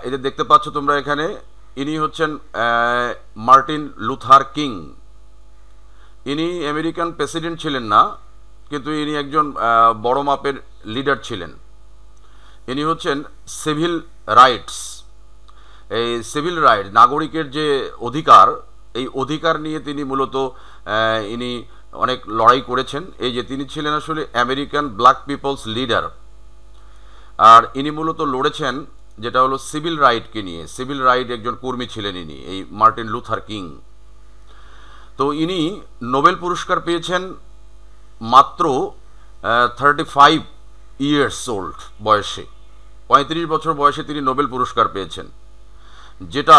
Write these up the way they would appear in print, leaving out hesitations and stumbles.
এদের দেখতে পাচ্ছ তোমরা এখানে, ইনি হচ্ছেন মার্টিন লুথার কিং। ইনি আমেরিকান প্রেসিডেন্ট ছিলেন না, কিন্তু ইনি একজন বড় মাপের লিডার ছিলেন। ইনি হচ্ছেন সিভিল রাইটস, এই সিভিল রাইট, নাগরিকের যে অধিকার, এই অধিকার নিয়ে তিনি মূলত ইনি অনেক লড়াই করেছেন। এই যে তিনি ছিলেন আসলে আমেরিকান ব্ল্যাক পিপলস লিডার, আর ইনি মূলত লড়েছেন যেটা হলো সিভিল রাইটকে নিয়ে। সিভিল রাইট একজন কর্মী ছিলেন ইনি, এই মার্টিন লুথার কিং। তো ইনি নোবেল পুরস্কার পেয়েছেন মাত্র 35 ইয়ার্স ওল্ড বয়সে, 35 বছর বয়সে তিনি নোবেল পুরস্কার পেয়েছেন, যেটা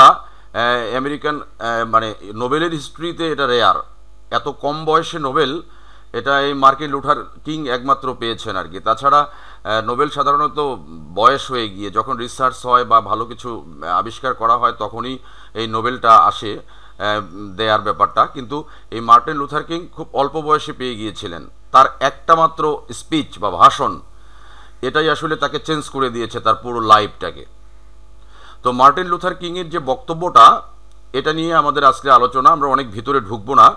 আমেরিকান মানে নোবেলের হিস্ট্রিতে এটা রেয়ার। এত কম বয়সে নোবেল, এটা এই মার্টিন লুথার কিং একমাত্র পেয়েছেন আর কি। তাছাড়া নোবেল সাধারণত বয়স হয়ে গিয়ে যখন রিসার্চ হয় বা ভালো কিছু আবিষ্কার করা হয় তখনই এই নোবেলটা আসে দেয়ার ব্যাপারটা। কিন্তু এই মার্টিন লুথার কিং খুব অল্প বয়সে পেয়ে গিয়েছিলেন। তার একটা মাত্র স্পিচ বা ভাষণ, এটাই আসলে তাকে চেঞ্জ করে দিয়েছে তার পুরো লাইফটাকে। তো মার্টিন লুথার কিংয়ের যে বক্তব্যটা, এটা নিয়ে আমাদের আজকে আলোচনা, আমরা অনেক ভিতরে ঢুকবো না।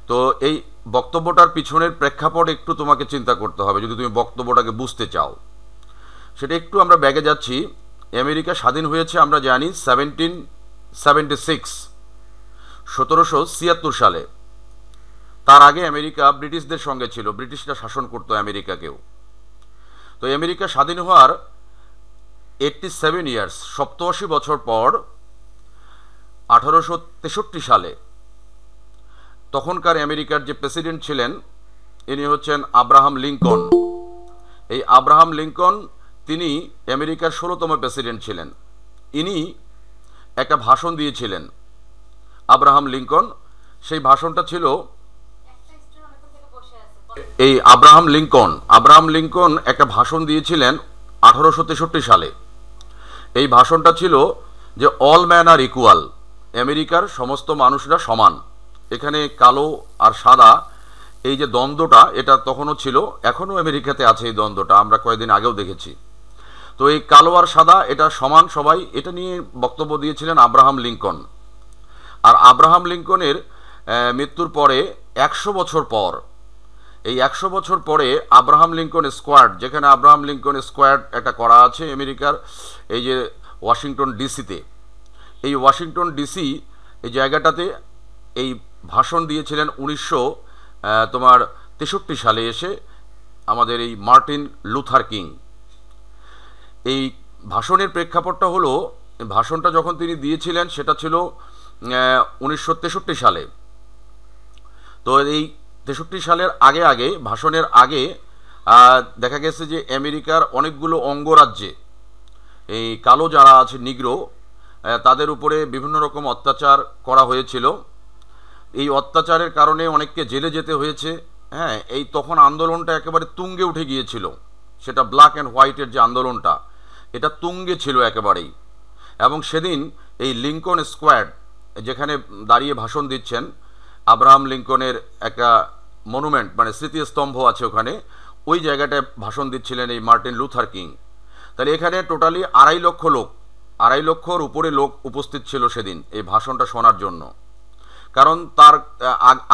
তো এই বক্তব্যটার পিছনের প্রেক্ষাপট একটু তোমাকে চিন্তা করতে হবে যদি তুমি বক্তব্যটাকে বুঝতে চাও। সেটা একটু আমরা ব্যাগে যাচ্ছি। আমেরিকা স্বাধীন হয়েছে আমরা জানি 1776, 1776 সালে। তার আগে আমেরিকা ব্রিটিশদের সঙ্গে ছিল, ব্রিটিশরা শাসন করতো আমেরিকাকেও। তো আমেরিকা স্বাধীন হওয়ার 87 ইয়ার্স, 87 বছর পর 1863 সালে তখনকার আমেরিকার যে প্রেসিডেন্ট ছিলেন ইনি হচ্ছেন আব্রাহাম লিঙ্কন। এই আব্রাহাম লিঙ্কন তিনি আমেরিকার 16তম প্রেসিডেন্ট ছিলেন। ইনি একটা ভাষণ দিয়েছিলেন, আব্রাহাম লিঙ্কন। সেই ভাষণটা ছিল এই আব্রাহাম লিঙ্কন একটা ভাষণ দিয়েছিলেন 1863 সালে। এই ভাষণটা ছিল যে অল ম্যান আর ইকুয়াল, আমেরিকার সমস্ত মানুষরা সমান। এখানে কালো আর সাদা এই যে দ্বন্দ্বটা, এটা তখনও ছিল, এখনও আমেরিকাতে আছে এই দ্বন্দ্বটা, আমরা কয়েকদিন আগেও দেখেছি। তো এই কালো আর সাদা এটা সমান সবাই, এটা নিয়ে বক্তব্য দিয়েছিলেন আব্রাহাম লিঙ্কন। আর আব্রাহাম লিঙ্কনের মৃত্যুর পরে 100 বছর পর, এই 100 বছর পরে আব্রাহাম লিঙ্কন স্কোয়ার, যেখানে আব্রাহাম লিঙ্কন স্কোয়ার একটা করা আছে আমেরিকার এই যে ওয়াশিংটন ডিসিতে, এই ওয়াশিংটন ডিসি এই জায়গাটাতে এই ভাষণ দিয়েছিলেন 1963 সালে এসে আমাদের এই মার্টিন লুথার কিং। এই ভাষণের প্রেক্ষাপটটা হলো, ভাষণটা যখন তিনি দিয়েছিলেন সেটা ছিল 1963 সালে। তো এই 63 সালের আগে ভাষণের আগে দেখা গেছে যে আমেরিকার অনেকগুলো অঙ্গরাজ্যে এই কালো যারা আছে নিগ্রো, তাদের উপরে বিভিন্ন রকম অত্যাচার করা হয়েছিল। এই অত্যাচারের কারণে অনেককে জেলে যেতে হয়েছে। হ্যাঁ, এই তখন আন্দোলনটা একেবারে তুঙ্গে উঠে গিয়েছিল, সেটা ব্ল্যাক অ্যান্ড হোয়াইটের যে আন্দোলনটা, এটা তুঙ্গে ছিল একেবারেই। এবং সেদিন এই লিঙ্কন স্কোয়ার, যেখানে দাঁড়িয়ে ভাষণ দিচ্ছেন, আব্রাহাম লিঙ্কনের একটা মনুমেন্ট মানে স্মৃতিস্তম্ভ আছে ওখানে, ওই জায়গাটায় ভাষণ দিচ্ছিলেন এই মার্টিন লুথার কিং। তাহলে এখানে টোটালি 2.5 লক্ষ লোক, 2.5 লক্ষর উপরে লোক উপস্থিত ছিল সেদিন এই ভাষণটা শোনার জন্য। কারণ তার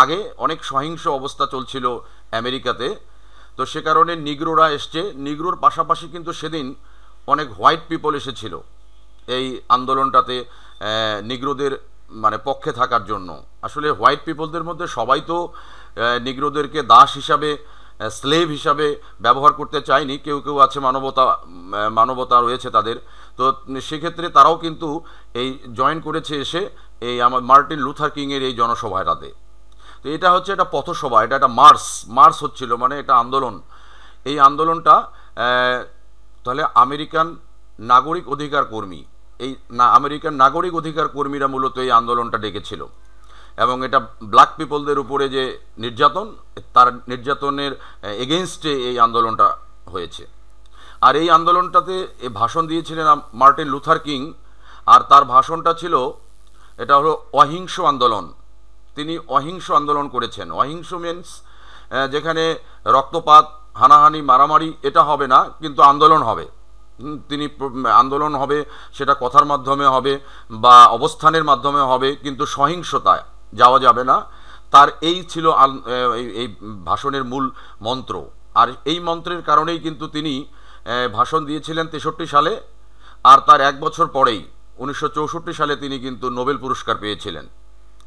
আগে অনেক সহিংস অবস্থা চলছিল আমেরিকাতে। তো সে কারণে নিগ্রোরা এসছে, নিগ্রোর পাশাপাশি কিন্তু সেদিন অনেক হোয়াইট পিপল এসেছিল এই আন্দোলনটাতে নিগ্রোদের মানে পক্ষে থাকার জন্য। আসলে হোয়াইট পিপলদের মধ্যে সবাই তো নিগ্রোদেরকে দাস হিসাবে, স্লেভ হিসাবে ব্যবহার করতে চায়নি, কেউ কেউ আছে মানবতা রয়েছে তাদের। তো সেক্ষেত্রে তারাও কিন্তু এই জয়েন করেছে এসে এই আমার মার্টিন লুথার কিংয়ের এই জনসভাটাতে। তো এটা হচ্ছে একটা পথসভা, এটা একটা মার্চ হচ্ছিল, মানে এটা আন্দোলন। এই আন্দোলনটা তাহলে আমেরিকান নাগরিক অধিকার কর্মী, এই আমেরিকান নাগরিক অধিকার কর্মীরা মূলত এই আন্দোলনটা ডেকেছিল। এবং এটা ব্ল্যাক পিপলদের উপরে যে নির্যাতন, তার নির্যাতনের এগেনস্টে এই আন্দোলনটা হয়েছে। আর এই আন্দোলনটাতে ভাষণ দিয়েছিলেন মার্টিন লুথার কিং। আর তার ভাষণটা ছিল, এটা হলো অহিংস আন্দোলন। তিনি অহিংস আন্দোলন করেছেন। অহিংস মিনস যেখানে রক্তপাত, হানাহানি, মারামারি এটা হবে না, কিন্তু আন্দোলন হবে। তিনি আন্দোলন হবে, সেটা কথার মাধ্যমে হবে বা অবস্থানের মাধ্যমে হবে, কিন্তু সহিংসতায় যাওয়া যাবে না। তার এই ছিল এই ভাষণের মূল মন্ত্র। আর এই মন্ত্রের কারণেই কিন্তু তিনি ভাষণ দিয়েছিলেন 63 সালে, আর তার এক বছর পরেই 1964 সালে তিনি কিন্তু নোবেল পুরস্কার পেয়েছিলেন।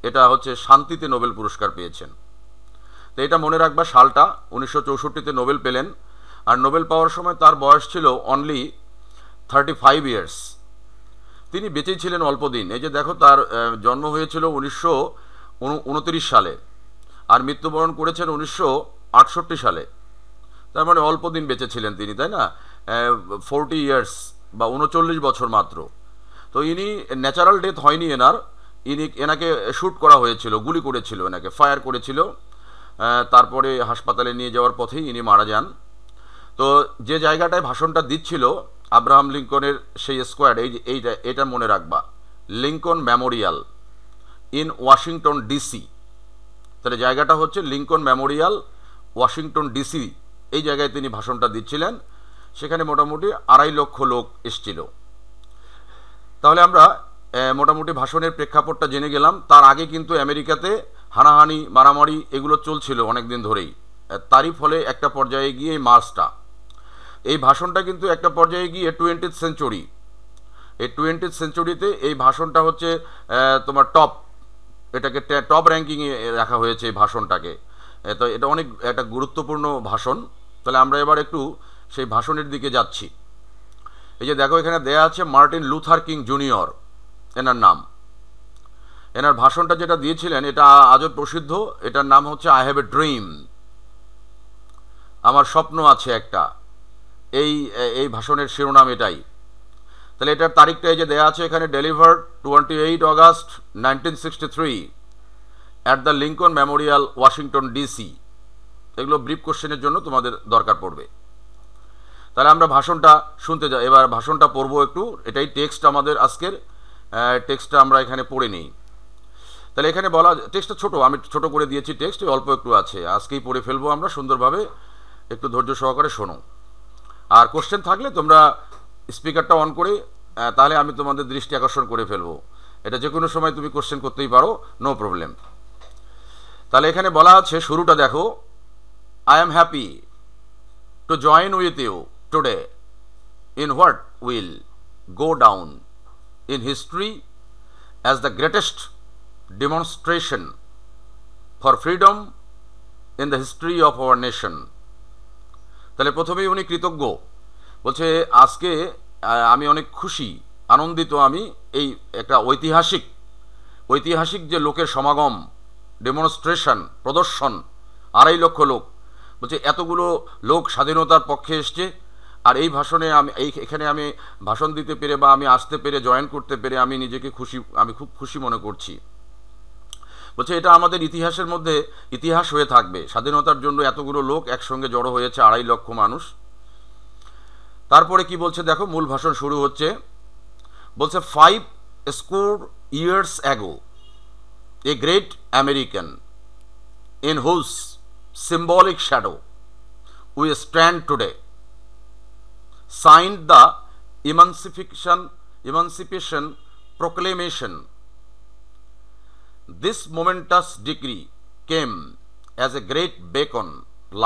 এটা হচ্ছে শান্তিতে নোবেল পুরস্কার পেয়েছেন। তো এটা মনে রাখবা, সালটা 1964-তে নোবেল পেলেন। আর নোবেল পাওয়ার সময় তার বয়স ছিল অনলি 35 ইয়ার্স। তিনি বেঁচেই ছিলেন অল্প দিন। এই যে দেখো, তার জন্ম হয়েছিল 1929 সালে আর মৃত্যুবরণ করেছেন 1968 সালে। তার মানে অল্প দিন বেঁচে ছিলেন তিনি, তাই না? 40 ইয়ার্স বা 39 বছর মাত্র। তো ইনি ন্যাচারাল ডেথ হয়নি এনাকে শ্যুট করা হয়েছিল, গুলি করেছিল, এনাকে ফায়ার করেছিল। তারপরে হাসপাতালে নিয়ে যাওয়ার পথেই ইনি মারা যান। তো যে জায়গাটায় ভাষণটা দিচ্ছিল আব্রাহাম লিঙ্কনের সেই স্কোয়ার, এটা মনে রাখবা, Lincoln Memorial in Washington DC. তাহলে জায়গাটা হচ্ছে লিঙ্কন মেমোরিয়াল, ওয়াশিংটন ডিসি। এই জায়গায় তিনি ভাষণটা দিচ্ছিলেন। সেখানে মোটামুটি 2.5 লক্ষ লোক এসছিল। তাহলে আমরা মোটামুটি ভাষণের প্রেক্ষাপটটা জেনে গেলাম। তার আগে কিন্তু আমেরিকাতে হানাহানি, মারামারি এগুলো চলছিল অনেক দিন ধরেই। তারই ফলে একটা পর্যায়ে গিয়ে এই ভাষণটা কিন্তু একটা পর্যায়ে গিয়ে 20th সেঞ্চুরি, এই 20th সেঞ্চুরিতে এই ভাষণটা হচ্ছে তোমার এটাকে টপ র্যাঙ্কিংয়ে রাখা হয়েছে এই ভাষণটাকে। তো এটা অনেক একটা গুরুত্বপূর্ণ ভাষণ। তাহলে আমরা এবার একটু সেই ভাষণের দিকে যাচ্ছি। এই যে দেখো, এখানে দেয়া আছে মার্টিন লুথার কিং জুনিয়র, এনার নাম। এনার ভাষণটা যেটা দিয়েছিলেন এটা আজও প্রসিদ্ধ। এটার নাম হচ্ছে আই হ্যাভ এ ড্রিম, আমার স্বপ্ন আছে একটা। এই ভাষণের শিরোনাম এটাই। তাহলে এটার তারিখটা এই যে দেয়া আছে এখানে, delivered 28 August 1963 at the Lincoln Memorial, Washington DC. এগুলো ব্রিফ কোশ্চেনের জন্য তোমাদের দরকার পড়বে। তাহলে আমরা ভাষণটা শুনতে যাই। এবার ভাষণটা পড়বো একটু। এটাই টেক্সট আমাদের আজকের। টেক্সটটা আমরা এখানে পড়ে নিই। তাহলে এখানে বলা, টেক্সটটা ছোট, আমি ছোট করে দিয়েছি টেক্সট, অল্প একটু আছে, আজকেই পড়ে ফেলবো আমরা সুন্দরভাবে। একটু ধৈর্য সহকারে শোনো। আর কোশ্চেন থাকলে তোমরা স্পিকারটা অন করে, তাহলে আমি তোমাদের দৃষ্টি আকর্ষণ করে ফেলবো। এটা যে কোনো সময় তুমি কোশ্চেন করতেই পারো, নো প্রবলেম। তাহলে এখানে বলা আছে, শুরুটা দেখো, I am happy to join with you today in what will go down in history as the greatest demonstration for freedom in the history of our nation. তাহলে প্রথমেই উনি কৃতজ্ঞ, বলছে আজকে আমি অনেক খুশি, আনন্দিত আমি, এই একটা ঐতিহাসিক যে লোকের সমাগম, ডেমনস্ট্রেশন, প্রদর্শন, 2.5 লক্ষ লোক। বলছে এতগুলো লোক স্বাধীনতার পক্ষে এসছে, আর এই ভাষণে এখানে আমি ভাষণ দিতে পেরে বা আমি আসতে পেরে, জয়েন করতে পেরে আমি নিজেকে আমি খুব খুশি মনে করছি। বলছে এটা আমাদের ইতিহাসের মধ্যে ইতিহাস হয়ে থাকবে। স্বাধীনতার জন্য এতগুলো লোক একসঙ্গে জড়ো হয়েছে, 2.5 লক্ষ মানুষ। তারপরে কি বলছে দেখো, মূল ভাষণ শুরু হচ্ছে। বলছে 5 score years ago a great American in whose symbolic shadow we stand today signed the Emancipation Proclamation. This momentous decree came as a great beacon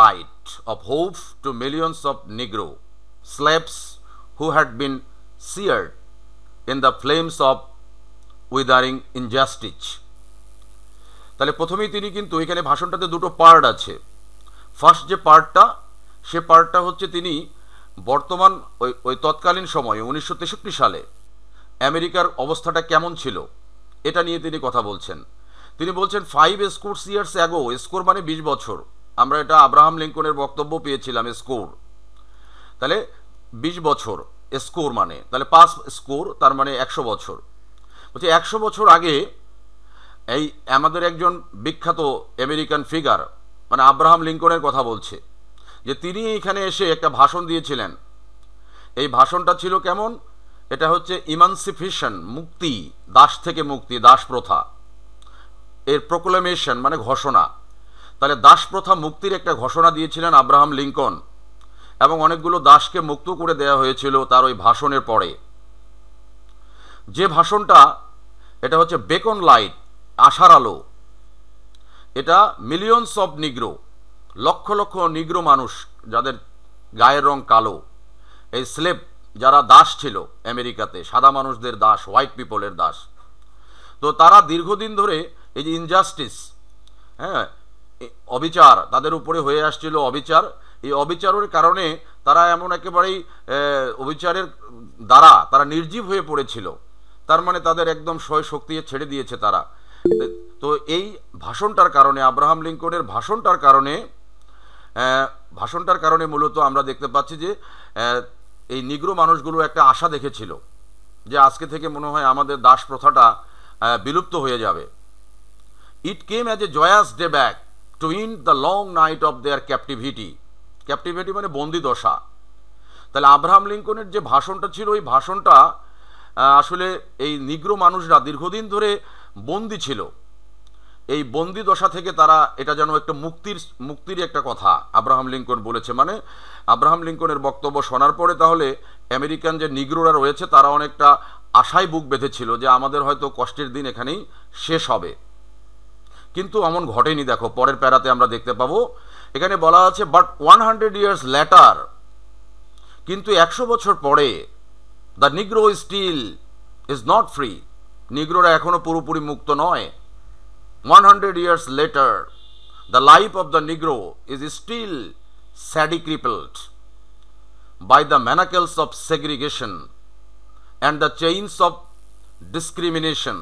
light of hope to millions of Negro slaves who had been seared in the flames of withering injustice. তাহলে প্রথমেই তিনি কিন্তু এখানে ভাষণটাতে দুটো part আছে। First যে পার্টটা, সে পার্টটা হচ্ছে তিনি বর্তমান ওই তৎকালীন সময়ে 1963 সালে আমেরিকার অবস্থাটা কেমন ছিল এটা নিয়ে তিনি কথা বলছেন। তিনি বলছেন 5 scores years ago, স্কোর মানে 20 বছর। আমরা এটা আব্রাহাম লিঙ্কনের বক্তব্য পেয়েছিলাম, স্কোর। তাহলে 20 বছর স্কোর মানে, তাহলে 5 স্কোর, তার মানে 100 বছর। বলছে 100 বছর আগে এই আমাদের একজন বিখ্যাত আমেরিকান ফিগার, মানে আব্রাহাম লিঙ্কনের কথা বলছে, যে তিনি এখানে এসে একটা ভাষণ দিয়েছিলেন। এই ভাষণটা ছিল কেমন? এটা হচ্ছে ইমানসিপেশন, মুক্তি, দাস থেকে মুক্তি, দাস প্রথা এর প্রোক্লেমেশন মানে ঘোষণা। তাহলে দাস প্রথা মুক্তির একটা ঘোষণা দিয়েছিলেন আব্রাহাম লিঙ্কন। এবং অনেকগুলো দাসকে মুক্ত করে দেওয়া হয়েছিল তার ওই ভাষণের পরে। যে ভাষণটা, এটা হচ্ছে বেকন লাইট, আশার আলো। এটা মিলিয়নস অফ নিগ্রো, লক্ষ লক্ষ নিগ্রো মানুষ যাদের গায়ের রং কালো, এই স্লেভ যারা দাস ছিল আমেরিকাতে, সাদা মানুষদের দাস, হোয়াইট পিপলের দাস। তো তারা দীর্ঘদিন ধরে এই যে ইনজাস্টিস, হ্যাঁ, অবিচার তাদের উপরে হয়ে আসছিল, অবিচার। এই অবিচারের কারণে তারা এমন একেবারেই অবিচারের দ্বারা তারা নির্জীব হয়ে পড়েছিল। তার মানে তাদের একদম সয় শক্তি ছেড়ে দিয়েছে তারা। তো এই ভাষণটার কারণে, আব্রাহাম লিঙ্কনের ভাষণটার কারণে মূলত আমরা দেখতে পাচ্ছি যে এই নিগ্রো মানুষগুলো একটা আশা দেখেছিল যে আজকে থেকে মনে হয় আমাদের দাস প্রথাটা বিলুপ্ত হয়ে যাবে। It came as a joyous daybreak to end the long night of their captivity. Captivity মানে বন্দি দশা। তাহলে আব্রাহাম লিঙ্কনের যে ভাষণটা ছিল, ওই ভাষণটা আসলে এই নিগ্রো মানুষরা দীর্ঘদিন ধরে বন্দি ছিল, এই বন্দি দশা থেকে তারা, এটা যেন একটা মুক্তির একটা কথা আব্রাহাম লিঙ্কন বলেছে। মানে আব্রাহাম লিঙ্কনের বক্তব্য শোনার পরে তাহলে আমেরিকান যে নিগ্রোরা রয়েছে তারা অনেকটা আশায় বুক বেঁধেছিল যে আমাদের হয়তো কষ্টের দিন এখানেই শেষ হবে। কিন্তু এমন ঘটেনি। দেখো পরের প্যারাতে আমরা দেখতে পাবো, এখানে বলা আছে বাট 100 years লেটার, কিন্তু 100 বছর পরে the Negro still is not free, নিগ্রোরা এখনো পুরোপুরি মুক্ত নয়। 100 years later, the life of the Negro is still sadly crippled by the manacles of segregation and the chains of discrimination.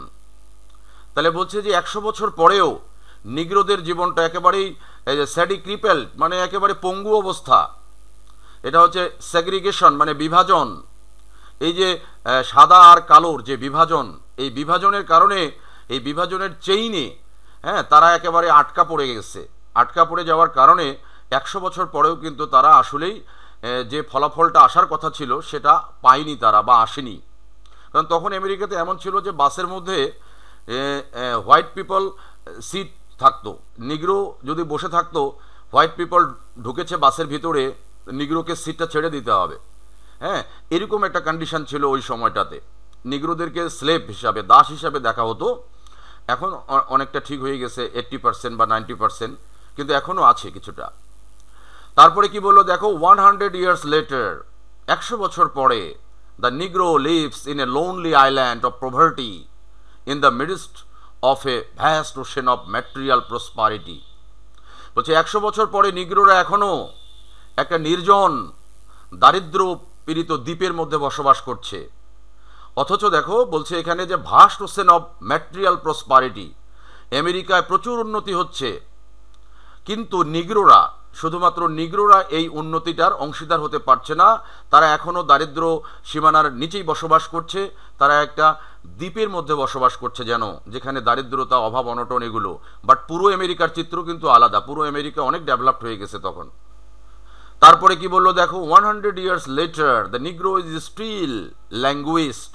তাহলে বলছে যে 100 বছর পরেও নিগ্রোদের জীবনটা একেবারেই স্যাডি ক্রিপেলড, মানে একেবারে পঙ্গু অবস্থা। এটা হচ্ছে সেগ্রিগেশন, মানে বিভাজন। এই যে সাদা আর কালোর যে বিভাজন, এই বিভাজনের কারণে, এই বিভাজনের চেইনে, হ্যাঁ, তারা একেবারে আটকা পড়ে গেছে। আটকা পড়ে যাওয়ার কারণে 100 বছর পরেও কিন্তু তারা আসলেই যে ফলাফলটা আসার কথা ছিল সেটা পায়নি তারা, বা আসেনি। কারণ তখন আমেরিকাতে এমন ছিল যে বাসের মধ্যে হোয়াইট পিপল সিট থাকতো, নিগ্রো যদি বসে থাকতো, হোয়াইট পিপল ঢুকেছে বাসের ভিতরে, নিগ্রোকে সিটটা ছেড়ে দিতে হবে। হ্যাঁ, এরকম একটা কন্ডিশন ছিল ওই সময়টাতে। নিগ্রোদেরকে স্লেভ হিসাবে, দাস হিসাবে দেখা হতো। এখন অনেকটা ঠিক হয়ে গেছে, 80% বা 90%, কিন্তু এখনও আছে কিছুটা। তারপরে কি বললো দেখো, 100 years later, 100 বছর পরে, the নিগ্রো lives in a lonely island of poverty in the midst of A vast ocean of material prosperity. বলছে 100 বছর পরে নিগ্রোরা এখনও একটা নির্জন দারিদ্র পীড়িত দ্বীপের মধ্যে বসবাস করছে। অথচ দেখো বলছে এখানে যে vast ocean of material prosperity, আমেরিকায় প্রচুর উন্নতি হচ্ছে, কিন্তু নিগ্রোরা, শুধুমাত্র নিগ্রোরা এই উন্নতিটার অংশীদার হতে পারছে না। তারা এখনও দারিদ্র সীমানার নিচেই বসবাস করছে। তারা একটা দ্বীপের মধ্যে বসবাস করছে, যেন যেখানে দারিদ্রতা, অভাব, অনটন এগুলো। বাট পুরো আমেরিকার চিত্র কিন্তু আলাদা। পুরো আমেরিকা অনেক ডেভেলপড হয়ে গেছে তখন। তারপরে কি বললো দেখো, 100 years later, the Negro is still languished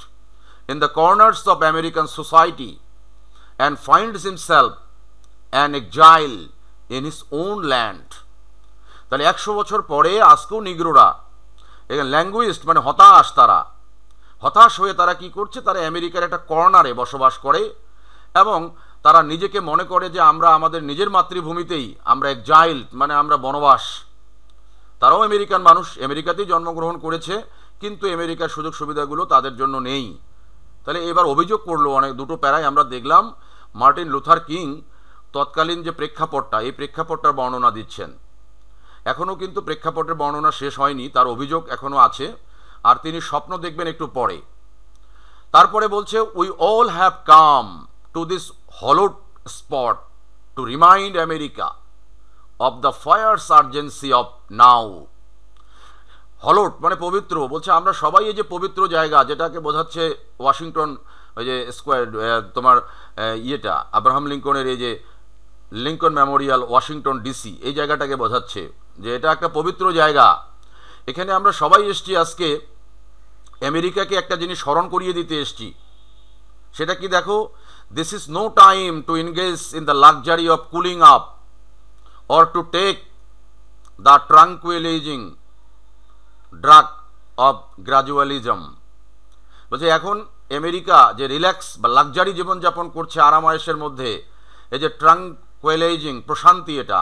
in the corners of American society and finds himself an exile in his own land. তাহলে 100 বছর পরে আজকেও নিগ্রোরা ল্যাঙ্গুইস্ট, মানে হতাশ। তারা হতাশ হয়ে তারা কি করছে, তারা আমেরিকার একটা কর্নারে বসবাস করে এবং তারা নিজেকে মনে করে যে আমরা আমাদের নিজের মাতৃভূমিতেই আমরা এক্সাইল, মানে আমরা বনবাস। তারাও আমেরিকান মানুষ, আমেরিকাতেই জন্মগ্রহণ করেছে, কিন্তু আমেরিকার সুযোগ সুবিধাগুলো তাদের জন্য নেই। তাহলে এবার অভিযোগ করলো অনেক, দুটো প্যারায় আমরা দেখলাম মার্টিন লুথার কিং তৎকালীন যে প্রেক্ষাপটটা, এই প্রেক্ষাপটটার বর্ণনা দিচ্ছেন। এখনও কিন্তু প্রেক্ষাপটের বর্ণনা শেষ হয়নি, তার অভিযোগ এখনও আছে, আর তিনি স্বপ্ন দেখবেন একটু পরে। তারপরে বলছে, we all have come to this hallowed spot to remind America of the fierce urgency of now. Hallowed মানে পবিত্র। বলছে আমরা সবাই এই যে পবিত্র জায়গা, যেটাকে বোঝাচ্ছে ওয়াশিংটন, ওই যে স্কোয়ার, তোমার ইয়েটা আব্রাহাম লিঙ্কনের এই যে লিঙ্কন মেমোরিয়াল, ওয়াশিংটন ডিসি, এই জায়গাটাকে বোঝাচ্ছে যে এটা একটা পবিত্র জায়গা। এখানে আমরা সবাই এসছি আজকে আমেরিকাকে একটা জিনিস স্মরণ করিয়ে দিতে এসছি। সেটা কি দেখো, this is no time to engage in the luxury of cooling up or to take the tranquilizing drug of gradualism. বলছে এখন আমেরিকা যে রিল্যাক্স বা লাক্সারি জীবনযাপন করছে আরাম আয়েশের মধ্যে, এই যে ট্রাঙ্কুইলাইজিং প্রশান্তি, এটা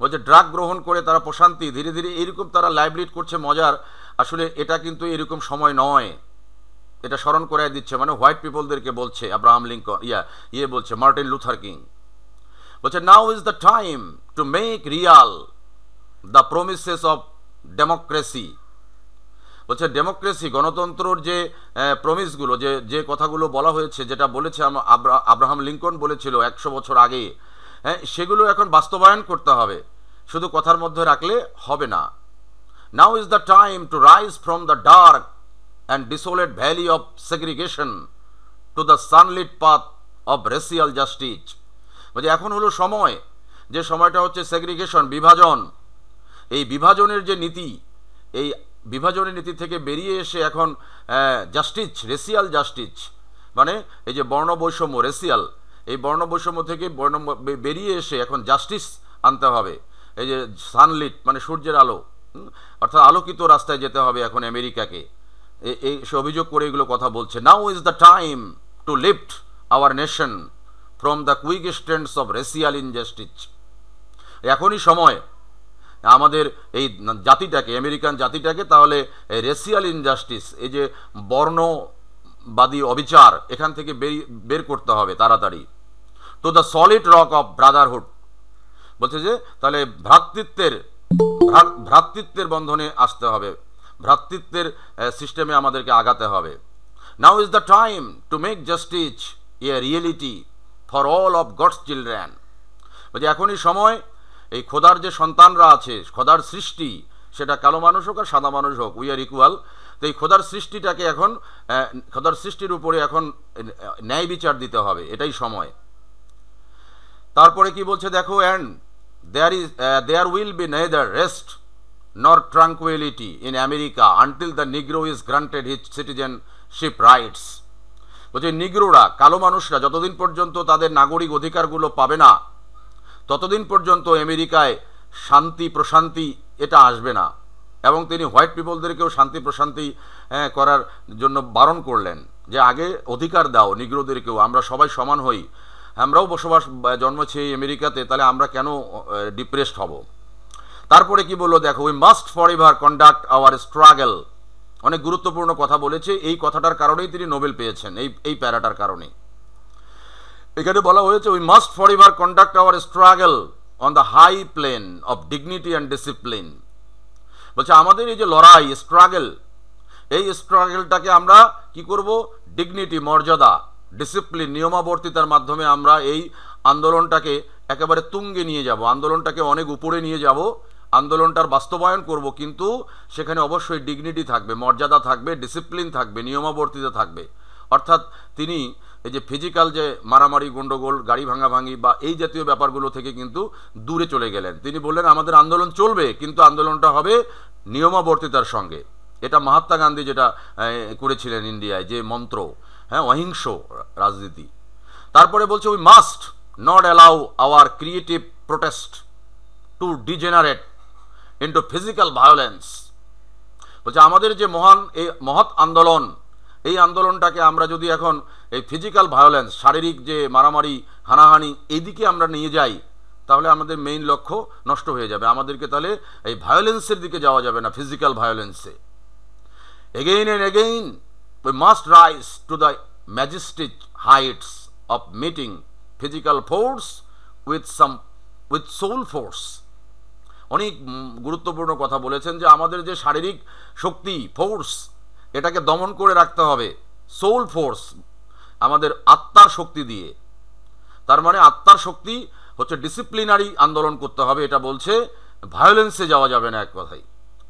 বলছে ড্রাগ গ্রহণ করে তারা প্রশান্তি ধীরে ধীরে এইরকম তারা লাইভ লিড করছে মজার, আসলে এটা কিন্তু এরকম সময় নয়। এটা স্মরণ করাই দিচ্ছে, মানে হোয়াইট পিপলদেরকে বলছে আব্রাহাম লিঙ্কন, বলছে মার্টিন লুথার কিং। বলছে now is the time to make Real the promises of democracy. বলছে ডেমোক্রেসি, গণতন্ত্রর যে প্রমিসগুলো, যে কথাগুলো বলা হয়েছে, যেটা বলেছে আব্রাহাম লিঙ্কন বলেছিল 100 বছর আগে, হ্যাঁ, সেগুলো এখন বাস্তবায়ন করতে হবে, শুধু কথার মধ্যে রাখলে হবে না। Now is the time to rise from the dark and desolate valley of segregation to the sunlit path of racial justice. বলছে এখন হলো সময়, যে সময়টা হচ্ছে সেগ্রিগেশন, বিভাজন, এই বিভাজনের যে নীতি, এই বিভাজনের নীতি থেকে বেরিয়ে এসে এখন জাস্টিস, রেসিয়াল জাস্টিস, মানে এই যে বর্ণ বৈষম্য, রেসিয়াল, এই বর্ণ বৈষম্য থেকে বেরিয়ে এসে এখন জাস্টিস আনতে হবে। এই যে সানলিট মানে সূর্যের আলো, অর্থাৎ আলোকিত রাস্তায় যেতে হবে এখন আমেরিকাকে, এই সে অভিযোগ করে এগুলো কথা বলছে। Now is the time to lift our nation from the quicksands of racial injustice. এখনই সময় আমাদের এই জাতিটাকে, আমেরিকান জাতিটাকে, তাহলে রেসিয়াল ইনজাস্টিস, এই যে বর্ণবাদী অবিচার, এখান থেকে বের করতে হবে তাড়াতাড়ি। To the solid rock of brotherhood, বলছে যে তাহলে ভ্রাতৃত্বের বন্ধনে আসতে হবে, ভ্রাতৃত্বের সিস্টেমে আমাদেরকে আগাতে হবে। Now is the time to make justice a reality for all of God's children. বলছে এখনই সময়, এই খোদার যে সন্তানরা আছে, খোদার সৃষ্টি, সেটা কালো মানুষ হোক আর সাদা মানুষ হোক, উই আর ইকুয়াল। তো এই খোদার সৃষ্টিটাকে এখন, খোদার সৃষ্টির উপরে এখন ন্যায় বিচার দিতে হবে, এটাই সময়। তারপরে কি বলছে দেখো, and there will be neither rest nor tranquillity in America until the Negro is granted his citizenship rights. বলছে নিগ্রোরা, কালো মানুষরা যতদিন পর্যন্ত তাদের নাগরিক অধিকারগুলো পাবে না, ততদিন পর্যন্ত আমেরিকায় শান্তি প্রশান্তি এটা আসবে না। এবং তিনি হোয়াইট পিপলদেরকেও শান্তি প্রশান্তি করার জন্য বারণ করলেন, যে আগে অধিকার দাও নিগ্রোদেরকেও, আমরা সবাই সমান হই, আমরাও জন্মেছি এই আমেরিকাতে, তাহলে আমরা কেন ডিপ্রেসড হব। তারপরে কি বললো দেখো, we must forever conduct our struggle. অনেক গুরুত্বপূর্ণ কথা বলেছে, এই কথাটার কারণেই তিনি নোবেল পেয়েছেন, এই প্যারাটার কারণে। এখানে বলা হয়েছে we must forever conduct our struggle on the high plane of dignity and discipline. বলছে আমাদের এই যে লড়াই, স্ট্রাগল, এই স্ট্রাগলটাকে আমরা কি করব, ডিগনিটি, মর্যাদা, ডিসিপ্লিন, নিয়মাবর্তিতার মাধ্যমে আমরা এই আন্দোলনটাকে একেবারে তুঙ্গে নিয়ে যাব, আন্দোলনটাকে অনেক উপরে নিয়ে যাব, আন্দোলনটার বাস্তবায়ন করব, কিন্তু সেখানে অবশ্যই ডিগনিটি থাকবে, মর্যাদা থাকবে, ডিসিপ্লিন থাকবে, নিয়মাবর্তিতা থাকবে। অর্থাৎ তিনি এই যে ফিজিক্যাল যে মারামারি, গন্ডগোল, গাড়ি ভাঙাভাঙি বা এই জাতীয় ব্যাপারগুলো থেকে কিন্তু দূরে চলে গেলেন। তিনি বললেন আমাদের আন্দোলন চলবে, কিন্তু আন্দোলনটা হবে নিয়মাবর্তিতার সঙ্গে। এটা মহাত্মা গান্ধী যেটা করেছিলেন ইন্ডিয়ায়, যে মন্ত্র, হ্যাঁ, অহিংস রাজনীতি। তারপরে বলছে we must not allow our creative protest to degenerate into physical violence. বলছে আমাদের যে মহৎ আন্দোলন, এই আন্দোলনটাকে আমরা যদি এখন এই ফিজিক্যাল ভায়োলেন্স, শারীরিক যে মারামারি, হানাহানি, এইদিকে আমরা নিয়ে যাই, তাহলে আমাদের মেইন লক্ষ্য নষ্ট হয়ে যাবে। আমাদেরকে তাহলে এই ভায়োলেন্সের দিকে যাওয়া যাবে না, ফিজিক্যাল ভায়োলেন্সে। Again and again we must rise to the majestic heights of meeting physical force with soul force. অনেক গুরুত্বপূর্ণ কথা বলেছেন, যে আমাদের যে শারীরিক শক্তি, ফোর্স, এটাকে দমন করে রাখতে হবে সোল ফোর্স, আমাদের আত্মার শক্তি দিয়ে। তার মানে আত্মার শক্তি হচ্ছে ডিসিপ্লিনারি আন্দোলন করতে হবে, এটা বলছে, ভায়োলেন্সে যাওয়া যাবে না এক কথায়।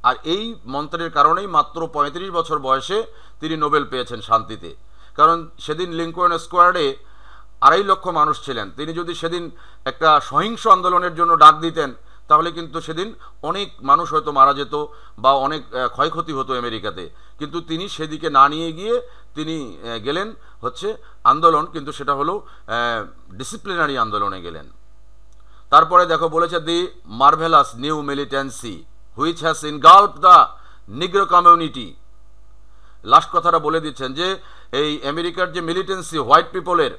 আর এই মন্ত্রের কারণেই মাত্র 35 বছর বয়সে তিনি নোবেল পেয়েছেন শান্তিতে। কারণ সেদিন লিঙ্কন স্কোয়ারে 2.5 লক্ষ মানুষ ছিলেন। তিনি যদি সেদিন একটা সহিংস আন্দোলনের জন্য ডাক দিতেন, তাহলে কিন্তু সেদিন অনেক মানুষ হয়তো মারা যেত বা অনেক ক্ষয়ক্ষতি হতো আমেরিকাতে। কিন্তু তিনি সেদিকে না নিয়ে গিয়ে তিনি গেলেন হচ্ছে আন্দোলন, কিন্তু সেটা হলো ডিসিপ্লিনারি আন্দোলনে গেলেন। তারপরে দেখো বলেছে the marvellous new militancy which has engulfed the Negro community. Last কথাটা বলে দিচ্ছেন যে এই আমেরিকার যে মিলিটেন্সি হোয়াইট পিপলের,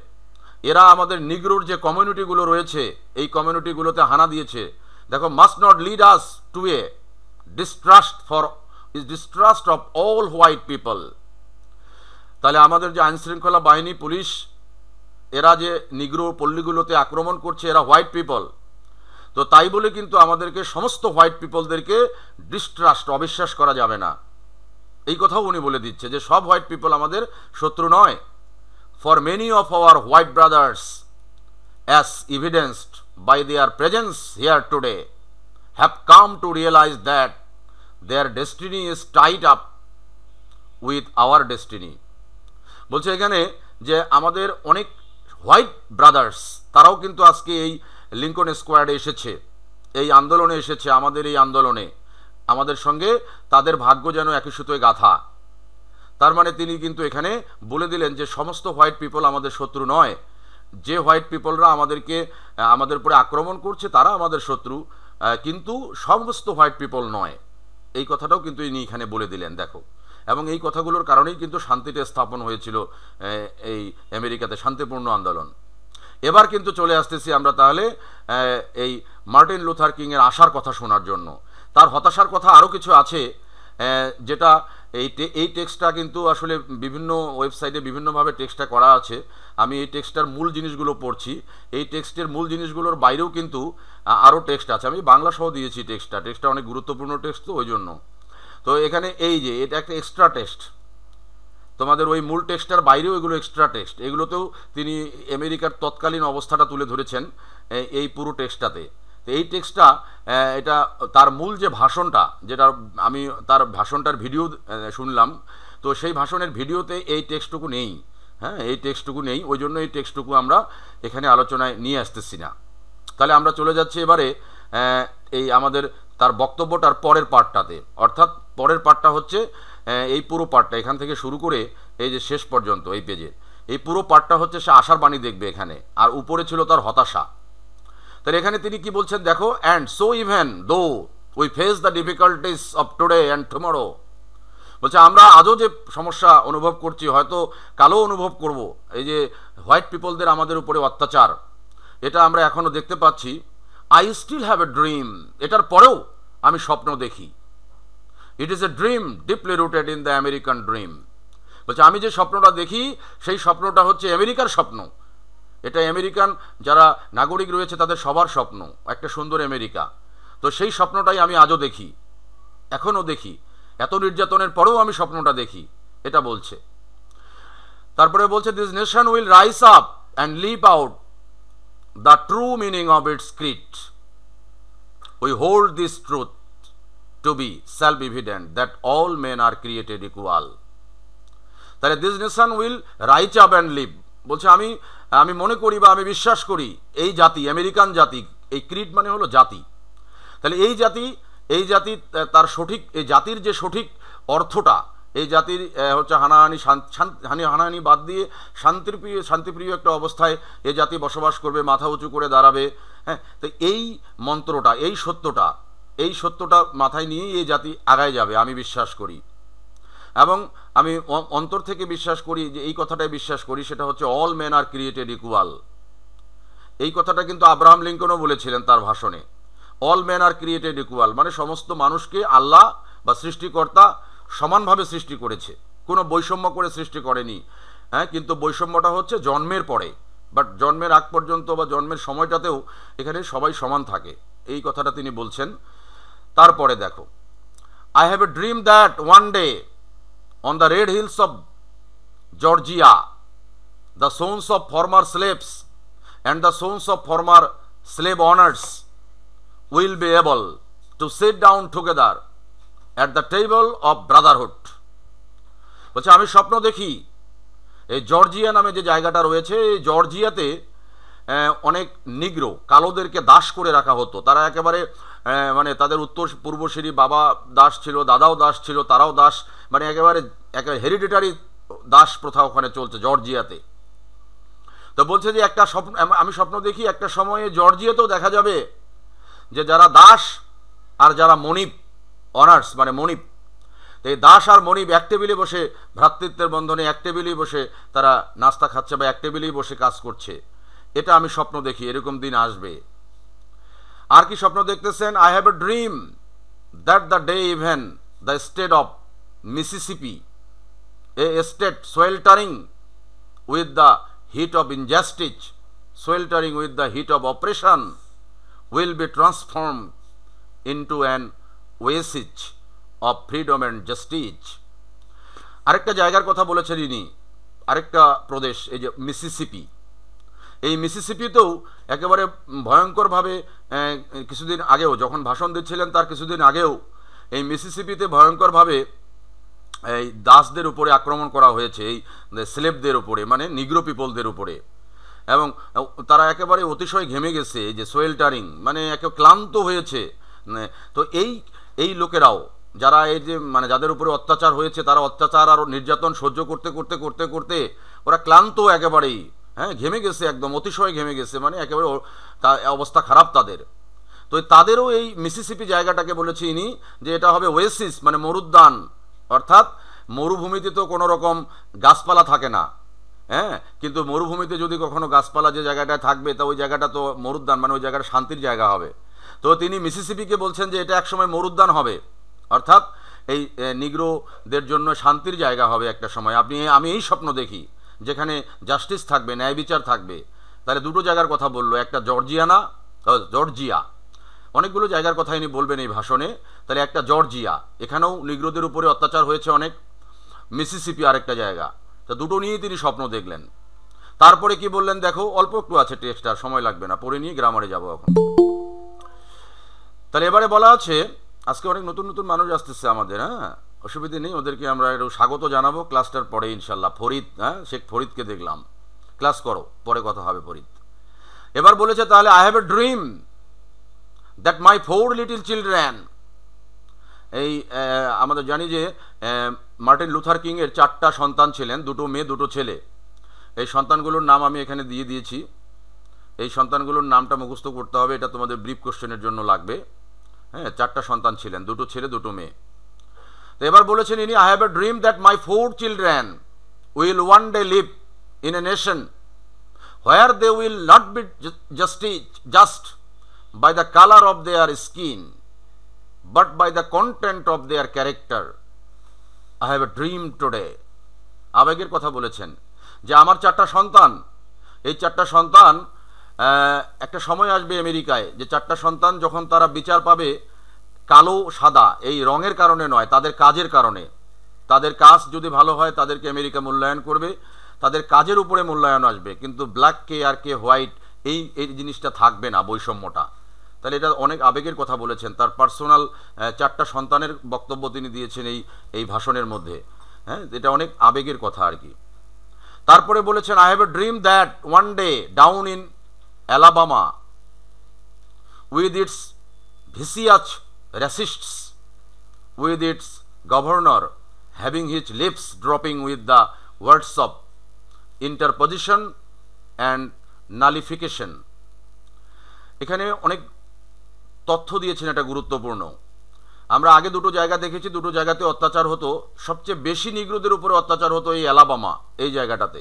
এরা আমাদের নিগ্রোর যে কমিউনিটিগুলো রয়েছে এই কমিউনিটিগুলোতে হানা দিয়েছে। দেখো, must not lead us to A distrust of all white people. তাহলে আমাদের যে আইনশৃঙ্খলা বাহিনী, পুলিশ, এরা যে নিগ্রো পল্লীগুলোতে আক্রমণ করছে, এরা হোয়াইট পিপল। তো তাই বলে কিন্তু আমাদেরকে সমস্ত হোয়াইট পিপলদেরকে ডিস্ট্রাস্ট, অবিশ্বাস করা যাবে না। এই কথাও উনি বলে দিচ্ছে যে সব হোয়াইট পিপল আমাদের শত্রু নয়। For many of our white brothers, as evidenced by their presence here today, have come to realise that their destiny is tied up with our destiny. বলছে এখানে যে আমাদের অনেক হোয়াইট ব্রাদার্স, তারাও কিন্তু আজকে এই লিঙ্কন স্কোয়ারে এসেছে, এই আন্দোলনে এসেছে, আমাদের এই আন্দোলনে আমাদের সঙ্গে তাদের ভাগ্য যেন একই সুতোয় গাঁথা। তার মানে তিনি কিন্তু এখানে বলে দিলেন যে সমস্ত হোয়াইট পিপল আমাদের শত্রু নয়। যে হোয়াইট পিপলরা আমাদের উপরে আক্রমণ করছে তারা আমাদের শত্রু, কিন্তু সমস্ত হোয়াইট পিপল নয়। এই কথাটাও কিন্তু ইনি এখানে বলে দিলেন। দেখো, এবং এই কথাগুলোর কারণেই কিন্তু শান্তিতে স্থাপন হয়েছিল এই আমেরিকাতে, শান্তিপূর্ণ আন্দোলন। এবার কিন্তু চলে আসতেছি আমরা তাহলে এই মার্টিন লুথার কিংয়ের আশার কথা শোনার জন্য। তার হতাশার কথা আরও কিছু আছে, যেটা এই টেক্সটটা কিন্তু আসলে বিভিন্ন ওয়েবসাইটে বিভিন্নভাবে টেক্সটটা করা আছে। আমি এই টেক্সটটার মূল জিনিসগুলো পড়ছি। এই টেক্সটের মূল জিনিসগুলোর বাইরেও কিন্তু আরও টেক্সট আছে, আমি বাংলা সহ দিয়েছি টেক্সটটা অনেক গুরুত্বপূর্ণ টেক্সট, তো ওই জন্য। তো এখানে এই যে এটা একটা এক্সট্রা টেক্সট, তোমাদের ওই মূল টেক্সটার বাইরেও এগুলো এক্সট্রা টেক্সট। এগুলোতেও তিনি আমেরিকার তৎকালীন অবস্থাটা তুলে ধরেছেন এই পুরো টেক্সটটাতে। তো এই টেক্সটটা, এটা তার মূল যে ভাষণটা, যেটা আমি তার ভাষণটার ভিডিও শুনলাম, তো সেই ভাষণের ভিডিওতে এই টেক্সটটুকু নেই। হ্যাঁ, এই টেক্সটটুকু নেই, ওই জন্য এই টেক্সটটুকু আমরা এখানে আলোচনায় নিয়ে আসতেছি না। তাহলে আমরা চলে যাচ্ছি এবারে এই আমাদের তার বক্তব্যটার পরের পার্টটাতে। অর্থাৎ পরের পার্টটা হচ্ছে এই পুরো পার্টটা, এখান থেকে শুরু করে এই যে শেষ পর্যন্ত এই পেজে, এই পুরো পার্টটা হচ্ছে সে আশার বাণী দেখবে এখানে, আর উপরে ছিল তার হতাশা। তাহলে এখানে তিনি কি বলছেন দেখো, and so even though we face the difficulties of today and tomorrow. বলছে আমরা আজও যে সমস্যা অনুভব করছি, হয়তো কালও অনুভব করব, এই যে হোয়াইট পিপলদের আমাদের উপরে অত্যাচার, এটা আমরা এখনও দেখতে পাচ্ছি। I still have a dream, এটার পরেও আমি স্বপ্ন দেখি। It is a dream deeply rooted in the American dream. বলছে আমি যে স্বপ্নটা দেখি সেই স্বপ্নটা হচ্ছে আমেরিকার স্বপ্ন। এটা আমেরিকান যারা নাগরিক রয়েছে তাদের সবার স্বপ্ন, একটা সুন্দর আমেরিকা। তো সেই স্বপ্নটাই আমি আজও দেখি, এখনও দেখি, এত নির্যাতনের পরেও আমি স্বপ্নটা দেখি, এটা বলছে। তারপরে বলছে this nation will rise up and live out the true meaning of its creed. We hold this truth to be self-evident that all men are created equal. তাহলে this nation will rise up and live। বলছে আমি মনে করি বা আমি বিশ্বাস করি এই জাতি, আমেরিকান জাতি, এই ক্রিড মানে হলো জাতি। তাহলে এই জাতি তার সঠিক, এই জাতির যে সঠিক অর্থটা, এই জাতির হচ্ছে হানাহানি বাদ দিয়ে শান্তিপ্রিয় একটা অবস্থায় এই জাতি বসবাস করবে, মাথা উঁচু করে দাঁড়াবে। হ্যাঁ, তো এই মন্ত্রটা, এই সত্যটা মাথায় নিয়েই এই জাতি আগায় যাবে আমি বিশ্বাস করি। এবং আমি অন্তর থেকে বিশ্বাস করি যে এই কথাটাই বিশ্বাস করি, সেটা হচ্ছে অল মেন আর ক্রিয়েটেড ইকুয়াল। এই কথাটা কিন্তু আব্রাহাম লিঙ্কনও বলেছিলেন তার ভাষণে। অল মেন আর ক্রিয়েটেড ইকুয়াল মানে সমস্ত মানুষকে আল্লাহ বা সৃষ্টিকর্তা সমানভাবে সৃষ্টি করেছে, কোনো বৈষম্য করে সৃষ্টি করেনি। হ্যাঁ, কিন্তু বৈষম্যটা হচ্ছে জন্মের পরে, বাট জন্মের আগ পর্যন্ত বা জন্মের সময়টাতেও এখানে সবাই সমান থাকে, এই কথাটা তিনি বলছেন। তারপরে দেখো, I have a dream that one day on the red hills of Georgia the sons of former slaves and the sons of former slave owners will be able to sit down together at the table of brotherhood. বলছে আমি স্বপ্ন দেখি এই Georgia নামে যে জায়গাটা রয়েছে, এই জর্জিয়াতে অনেক নিগ্রো, কালোদেরকে দাস করে রাখা হতো। তারা একেবারে মানে তাদের উত্তর পূর্বশিরি বাবা দাস ছিল, দাদাও দাস ছিল, তারাও দাস, মানে একেবারে হেরিডিটারি দাস প্রথা ওখানে চলছে জর্জিয়াতে। তো বলছে যে একটা স্বপ্ন, আমি স্বপ্ন দেখি একটা সময়ে জর্জিয়াতেও দেখা যাবে যে যারা দাস আর যারা মনিব, অনার্স মানে মনিব, এই দাস আর মনিব এক টেবিলে বসে, ভ্রাতৃত্বের বন্ধনে এক টেবিলেই বসে তারা নাস্তা খাচ্ছে বা এক টেবিলেই বসে কাজ করছে। এটা আমি স্বপ্ন দেখি, এরকম দিন আসবে। আর কি স্বপ্ন দেখতেছেন? I have a dream that the day even the state of Mississippi, a state sweltering with the heat of injustice, sweltering with the heat of oppression, will be transformed into an oasis of freedom and justice. আরেকটা জায়গার কথা বলেছেন ইনি, আরেকটা প্রদেশ, এই যে Mississippi. এই মিসিসিপিতেও একেবারে ভয়ঙ্করভাবে কিছুদিন আগেও যখন ভাষণ দিচ্ছিলেন তার কিছুদিন আগেও এই মিসিসিপিতে ভয়ঙ্করভাবে এই দাসদের উপরে আক্রমণ করা হয়েছে, এই স্লেভদের উপরে, মানে নিগ্রো পিপলদের উপরে। এবং তারা একেবারে অতিশয় ঘেমে গেছে, এই যে সোয়েল্টারিং, মানে একে ক্লান্ত হয়েছে। তো এই লোকেরাও যারা এই যে মানে যাদের উপরে অত্যাচার হয়েছে, তারা অত্যাচার আর নির্যাতন সহ্য করতে করতে করতে করতে ওরা ক্লান্ত একেবারেই, হ্যাঁ, ঘেমে গেছে, একদম অতিশয় ঘেমে গেছে, মানে একেবারে অবস্থা খারাপ তাদের। তো তাদেরও এই মিসিসিপি জায়গাটাকে বলেছে ইনি যে এটা হবে ওয়েসিস, মানে মরুদ্যান। অর্থাৎ মরুভূমিতে তো কোনো রকম গাছপালা থাকে না, হ্যাঁ, কিন্তু মরুভূমিতে যদি কখনো গাছপালা যে জায়গাটায় থাকবে তা ওই জায়গাটা তো মরুদ্যান, মানে ওই জায়গাটা শান্তির জায়গা হবে। তো তিনি মিসিসিপিকে বলছেন যে এটা একসময় মরুদ্যান হবে, অর্থাৎ এই নিগ্রোদের জন্য শান্তির জায়গা হবে একটা সময়। আমি এই স্বপ্ন দেখি যেখানে জাস্টিস থাকবে, ন্যায় বিচার থাকবে। তাহলে দুটো জায়গার কথা বললো, একটা জর্জিয়া, অনেকগুলো জায়গার কথা ইনি বলবেন এই ভাষণে। তাহলে একটা জর্জিয়া, এখানেও নিগ্রোদের উপরে অত্যাচার হয়েছে অনেক, মিসিসিপি আরেকটা জায়গা। তো দুটো নিয়েই তিনি স্বপ্ন দেখলেন। তারপরে কি বললেন দেখো, অল্প একটু আছে টেক্সট, আর সময় লাগবে না, পড়ে নিয়ে গ্রামারে যাবো এখন। তাহলে এবারে বলা আছে, আজকে অনেক নতুন নতুন মানুষ আসতেছে আমাদের, হ্যাঁ, অসুবিধে নেই, ওদেরকে আমরা একটু স্বাগত জানাবো ক্লাসটার পরে ইনশাল্লাহ। ফরিদ, হ্যাঁ, শেখ ফরিদকে দেখলাম, ক্লাস করো, পরে কথা হবে ফরিদ। এবার বলেছে তাহলে I have a dream that my 4 little children. এই আমাদের জানি যে মার্টিন লুথার কিং এর 4টা সন্তান ছিলেন, 2 মেয়ে 2 ছেলে। এই সন্তানগুলোর নাম আমি এখানে দিয়ে দিয়েছি। এই সন্তানগুলোর নামটা মুখস্থ করতে হবে, এটা তোমাদের ব্রিফ কোশ্চেনের জন্য লাগবে। হ্যাঁ, 4টা সন্তান ছিলেন, 2 ছেলে 2 মেয়ে। তো এবার বলেছেন ইনি, I have a dream that my 4 children will one day live in a nation where they will not be just by the colour of their skin but by the content of their character. I have a dream today. আবেগের কথা বলেছেন যে আমার 4টা সন্তান, এই 4টা সন্তান একটা সময় আসবে আমেরিকায় যে 4টা সন্তান যখন তারা বিচার পাবে কালো সাদা, এই রঙের কারণে নয়, তাদের কাজের কারণে। তাদের কাজ যদি ভালো হয় তাদেরকে আমেরিকা মূল্যায়ন করবে, তাদের কাজের উপরে মূল্যায়ন আসবে, কিন্তু ব্ল্যাক কে আর কে হোয়াইট এই জিনিসটা থাকবে না, বৈষম্যটা। তাহলে এটা অনেক আবেগের কথা বলেছেন, তার পার্সোনাল 4টা সন্তানের বক্তব্য তিনি দিয়েছেন এই ভাষণের মধ্যে, হ্যাঁ, এটা অনেক আবেগের কথা আর কি। তারপরে বলেছেন I have a dream that one day down in Alabama with its vicious racists, with its governor having his lips dropping with the words of interposition and nullification. এখানে অনেক তথ্য দিয়েছেন, এটা গুরুত্বপূর্ণ। আমরা আগে 2 জায়গা দেখেছি, 2 জায়গাতে অত্যাচার হতো, সবচেয়ে বেশি নিগ্রোদের উপরে অত্যাচার হতো এই অ্যালাবামা, এই জায়গাটাতে।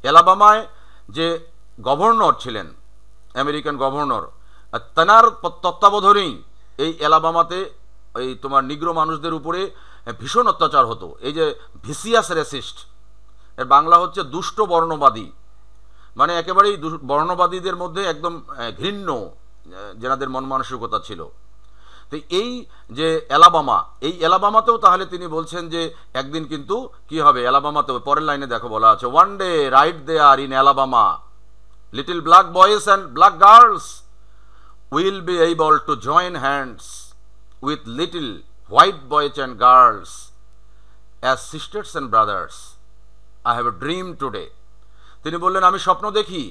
অ্যালাবামায় যে গভর্নর ছিলেন, আমেরিকান গভর্নর, তেনার তত্ত্বাবধানেই এই অ্যালাবামাতে এই তোমার নিগ্রো মানুষদের উপরে ভীষণ অত্যাচার হতো। এই যে ভিসিয়াস রেসিস্ট, এর বাংলা হচ্ছে দুষ্ট বর্ণবাদী, মানে একেবারেই বর্ণবাদীদের মধ্যে একদম ঘৃণ্য যেনাদের মন মানসিকতা ছিল। তো এই যে অ্যালাবামা, এই অ্যালাবামাতেও তাহলে তিনি বলছেন যে একদিন কিন্তু কি হবে অ্যালাবামাতেও। পরের লাইনে দেখো বলা আছে, one day right there in Alabama little black boys and black girls will be able to join hands with little white boys and girls as sisters and brothers. I have a dream today. তিনি বললেন আমি স্বপ্ন দেখি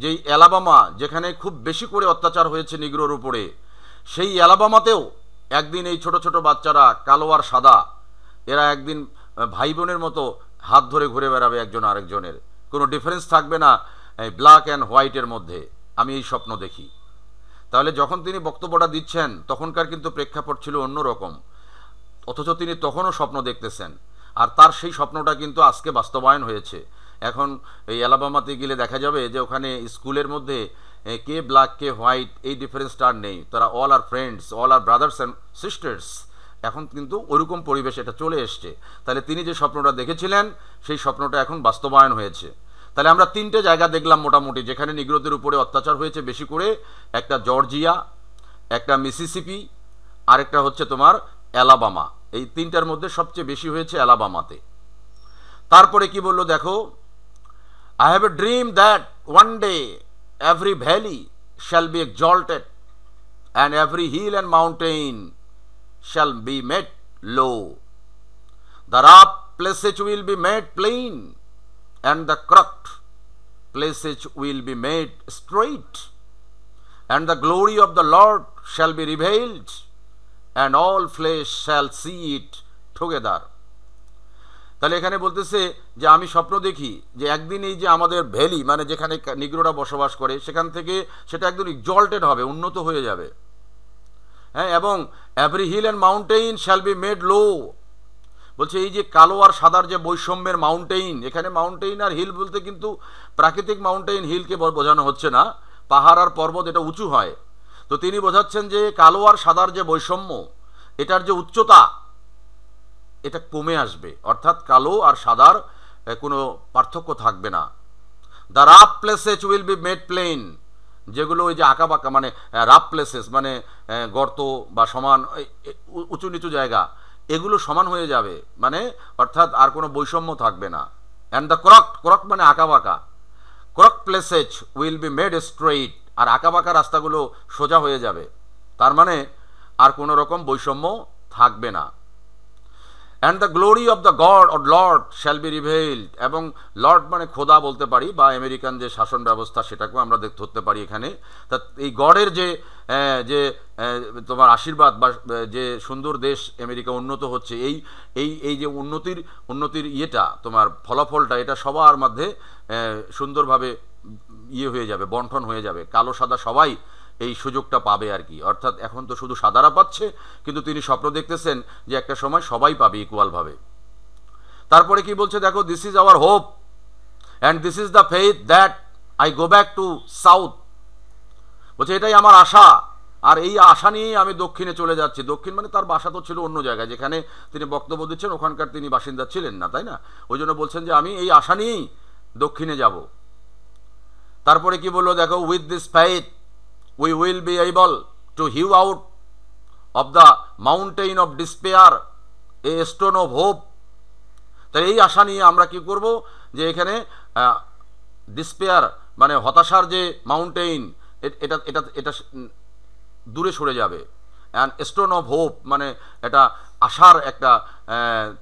যে Alabama, যেখানে খুব বেশি করে অত্যাচার হয়েছে নিগ্রোর উপরে, সেই অ্যালাবামাতেও একদিন এই ছোট ছোট বাচ্চারা, কালো আর সাদা, এরা একদিন ভাই বোনের মতো হাত ধরে ঘুরে বেড়াবে একজন আরেকজনের, কোনো ডিফারেন্স থাকবে না ব্ল্যাক অ্যান্ড হোয়াইটের মধ্যে। আমি এই স্বপ্ন দেখি। তাহলে যখন তিনি বক্তব্যটা দিচ্ছেন তখনকার কিন্তু প্রেক্ষাপট ছিল অন্যরকম। অথচ তিনি তখনও স্বপ্ন দেখতেছেন, আর তার সেই স্বপ্নটা কিন্তু আজকে বাস্তবায়ন হয়েছে। এখন এই অ্যালাবামাতে গেলে দেখা যাবে যে ওখানে স্কুলের মধ্যে কে ব্ল্যাক কে হোয়াইট এই ডিফারেন্সটা আর নেই, তারা all are friends, all are brothers and sisters. এখন কিন্তু ওরকম পরিবেশ এটা চলে এসছে। তাহলে তিনি যে স্বপ্নটা দেখেছিলেন সেই স্বপ্নটা এখন বাস্তবায়ন হয়েছে। তাহলে আমরা তিনটে জায়গা দেখলাম মোটামুটি যেখানে নিগ্রোদের উপরে অত্যাচার হয়েছে বেশি করে। একটা জর্জিয়া, একটা মিসিসিপি, আরেকটা হচ্ছে তোমার অ্যালাবামা। এই তিনটার মধ্যে সবচেয়ে বেশি হয়েছে অ্যালাবামাতে। তারপরে কি বললো দেখো, I have a dream that one day every valley shall be exalted and every hill and mountain shall be made low. The rough places will be made plain and the crooked places will be made straight. And the glory of the Lord shall be revealed and all flesh shall see it together. তাহলে এখানে বলতেছে যে আমি স্বপ্ন দেখি যে একদিন এই যে আমাদের ভ্যালি মানে যেখানে নিগ্রোরা বসবাস করে সেখান থেকে সেটা একদম এক্সল্টেড হবে, উন্নত হয়ে যাবে। হ্যাঁ, এবং every hill and mountain shall be made low. বলছে এই যে কালো আর সাদার যে বৈষম্যের মাউন্টেইন, এখানে মাউন্টেইন আর হিল বলতে কিন্তু প্রাকৃতিক মাউন্টেইন হিলকে বোঝানো হচ্ছে না, পাহাড় আর পর্বত এটা উঁচু হয়। তো তিনি বোঝাচ্ছেন যে কালো আর সাদার যে বৈষম্য, এটার যে উচ্চতা এটা কমে আসবে, অর্থাৎ কালো আর সাদার কোনো পার্থক্য থাকবে না। The rough places will be made plain, যেগুলো ওই যে আঁকা বাঁকা মানে রাফ প্লেসেস মানে গর্ত বা সমান উঁচু নিচু জায়গা, এগুলো সমান হয়ে যাবে, মানে অর্থাৎ আর কোনো বৈষম্য থাকবে না। অ্যান্ড দ্য ক্রক মানে আঁকা বাঁকা, crooked places will be made straight, আর আঁকা বাঁকা রাস্তাগুলো সোজা হয়ে যাবে, তার মানে আর কোনো রকম বৈষম্য থাকবে না। And the glory of the God or Lord shall be revealed, এবং লর্ড মানে খোদা বলতে পারি, বা আমেরিকান যে শাসন ব্যবস্থা সেটাকেও আমরা ধরতে পারি এখানে। তা এই গডের যে যে তোমার আশীর্বাদ বা যে সুন্দর দেশ আমেরিকা উন্নত হচ্ছে, এই এই এই যে উন্নতির ইয়েটা তোমার ফলাফলটা এটা সবার মধ্যে সুন্দরভাবে ইয়ে হয়ে যাবে, বন্টন হয়ে যাবে, কালো সাদা সবাই এই সুযোগটা পাবে আর কি। অর্থাৎ এখন তো শুধু সাদারা পাচ্ছে, কিন্তু তিনি স্বপ্ন দেখতেছেন যে একটা সময় সবাই পাবে ইকুয়ালভাবে। তারপরে কি বলছে দেখো, this is our hope and this is the faith that I go back to south. বলছে এটাই আমার আশা, আর এই আশা নিয়েই আমি দক্ষিণে চলে যাচ্ছি। দক্ষিণ মানে তার বাসা তো ছিল অন্য জায়গায়, যেখানে তিনি বক্তব্য দিচ্ছেন ওখানকার তিনি বাসিন্দা ছিলেন না, তাই না? ওই জন্য বলছেন যে আমি এই আশা নিয়েই দক্ষিণে যাব। তারপরে কি বললো দেখো, with this faith we will be able to hew out of the mountain of despair a stone of hope. তাই এই আশা নিয়ে আমরা কি করব যে এখানে ডিসপেয়ার মানে হতাশার যে মাউন্টেইন এটা এটা এটা দূরে সরে যাবে, অ্যান্ড স্টোন অফ হোপ মানে এটা আশার একটা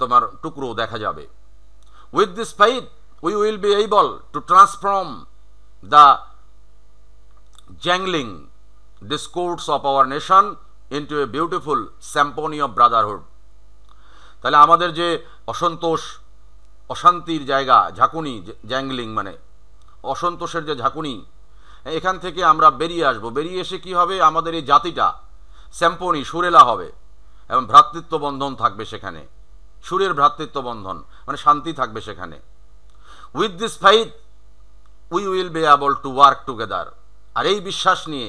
তোমার টুকরো দেখা যাবে। With this faith we will be able to transform the jangling discords of our nation into a beautiful symphony of brotherhood. তাহলে আমাদের যে অসন্তোষ অশান্তির জায়গা ঝাঁকুনি, জ্যাংলিং মানে অসন্তোষের যে ঝাঁকুনি, এখান থেকে আমরা বেরিয়ে আসব। বেরিয়ে এসে কি হবে, আমাদের এই জাতিটা স্যাম্পনি সুরেলা হবে এবং ভ্রাতৃত্ব বন্ধন থাকবে সেখানে, সুরের ভ্রাতৃত্ব বন্ধন মানে শান্তি থাকবে সেখানে। With this faith we will be able to work together, আর এই বিশ্বাস নিয়ে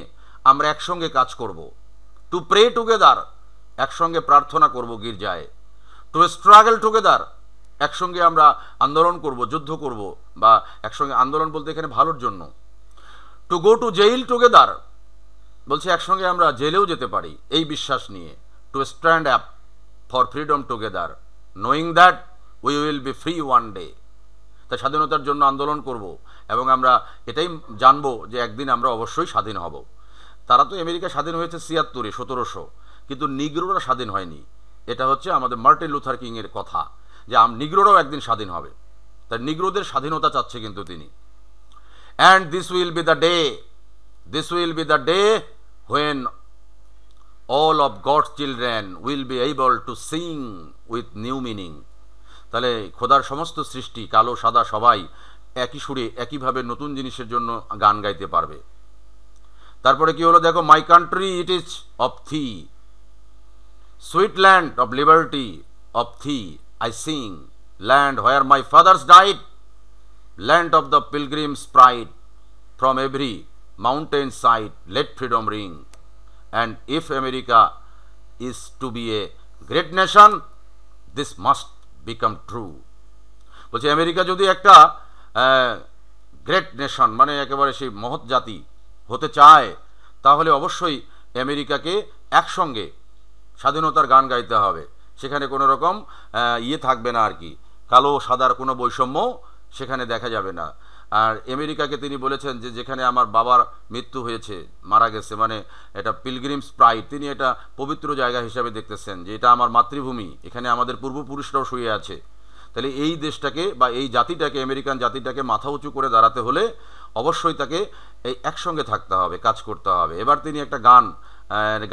আমরা একসঙ্গে কাজ করব। টু প্রে টুগেদার, একসঙ্গে প্রার্থনা করব গির্জায়। টু স্ট্রাগল টুগেদার, একসঙ্গে আমরা আন্দোলন করব, যুদ্ধ করব, বা একসঙ্গে আন্দোলন বলতে এখানে ভালোর জন্য। To go to jail together, বলছে একসঙ্গে আমরা জেলেও যেতে পারি এই বিশ্বাস নিয়ে। To stand up for freedom together knowing that we will be free one day. তাই স্বাধীনতার জন্য আন্দোলন করব এবং আমরা এটাই জানবো যে একদিন আমরা অবশ্যই স্বাধীন হব। তারা তো আমেরিকা স্বাধীন হয়েছে ৭৬-এ ১৭০০, কিন্তু নিগ্রোরা স্বাধীন হয়নি। এটা হচ্ছে আমাদের মার্টিন লুথার কিং এর কথা যে নিগ্রোরাও একদিন স্বাধীন হবে। তাই নিগ্রোদের স্বাধীনতা চাচ্ছে কিন্তু তিনি। And this will be the day when all of God's children will be able to sing with new meaning. তাহলে খোদার সমস্ত সৃষ্টি কালো সাদা সবাই একই সুরে একইভাবে নতুন জিনিসের জন্য গান গাইতে পারবে। তারপরে কি হলো দেখো, my country it is of thee sweet land of liberty of thee I sing, land where my fathers died, land of the pilgrims' pride, from every mountain side let freedom ring, and if America is to be a great nation this must become true. বলছে America যদি একটা great nation মানে একেবারে সেই মহৎ জাতি হতে চায়, তাহলে অবশ্যই আমেরিকাকে একসঙ্গে স্বাধীনতার গান গাইতে হবে। সেখানে কোনো রকম ইয়ে থাকবে না আর কি, কালো সাদার কোনো বৈষম্য সেখানে দেখা যাবে না। আর আমেরিকাকে তিনি বলেছেন যে যেখানে আমার বাবার মৃত্যু হয়েছে, মারা গেছে, মানে এটা পিলগ্রিমস প্রাইড, তিনি এটা পবিত্র জায়গা হিসাবে দেখতেছেন যে এটা আমার মাতৃভূমি, এখানে আমাদের পূর্বপুরুষরাও শুয়ে আছে। তাহলে এই দেশটাকে বা এই জাতিটাকে, আমেরিকান জাতিটাকে মাথা উঁচু করে দাঁড়াতে হলে অবশ্যই তাকে এই একসঙ্গে থাকতে হবে, কাজ করতে হবে। এবার তিনি একটা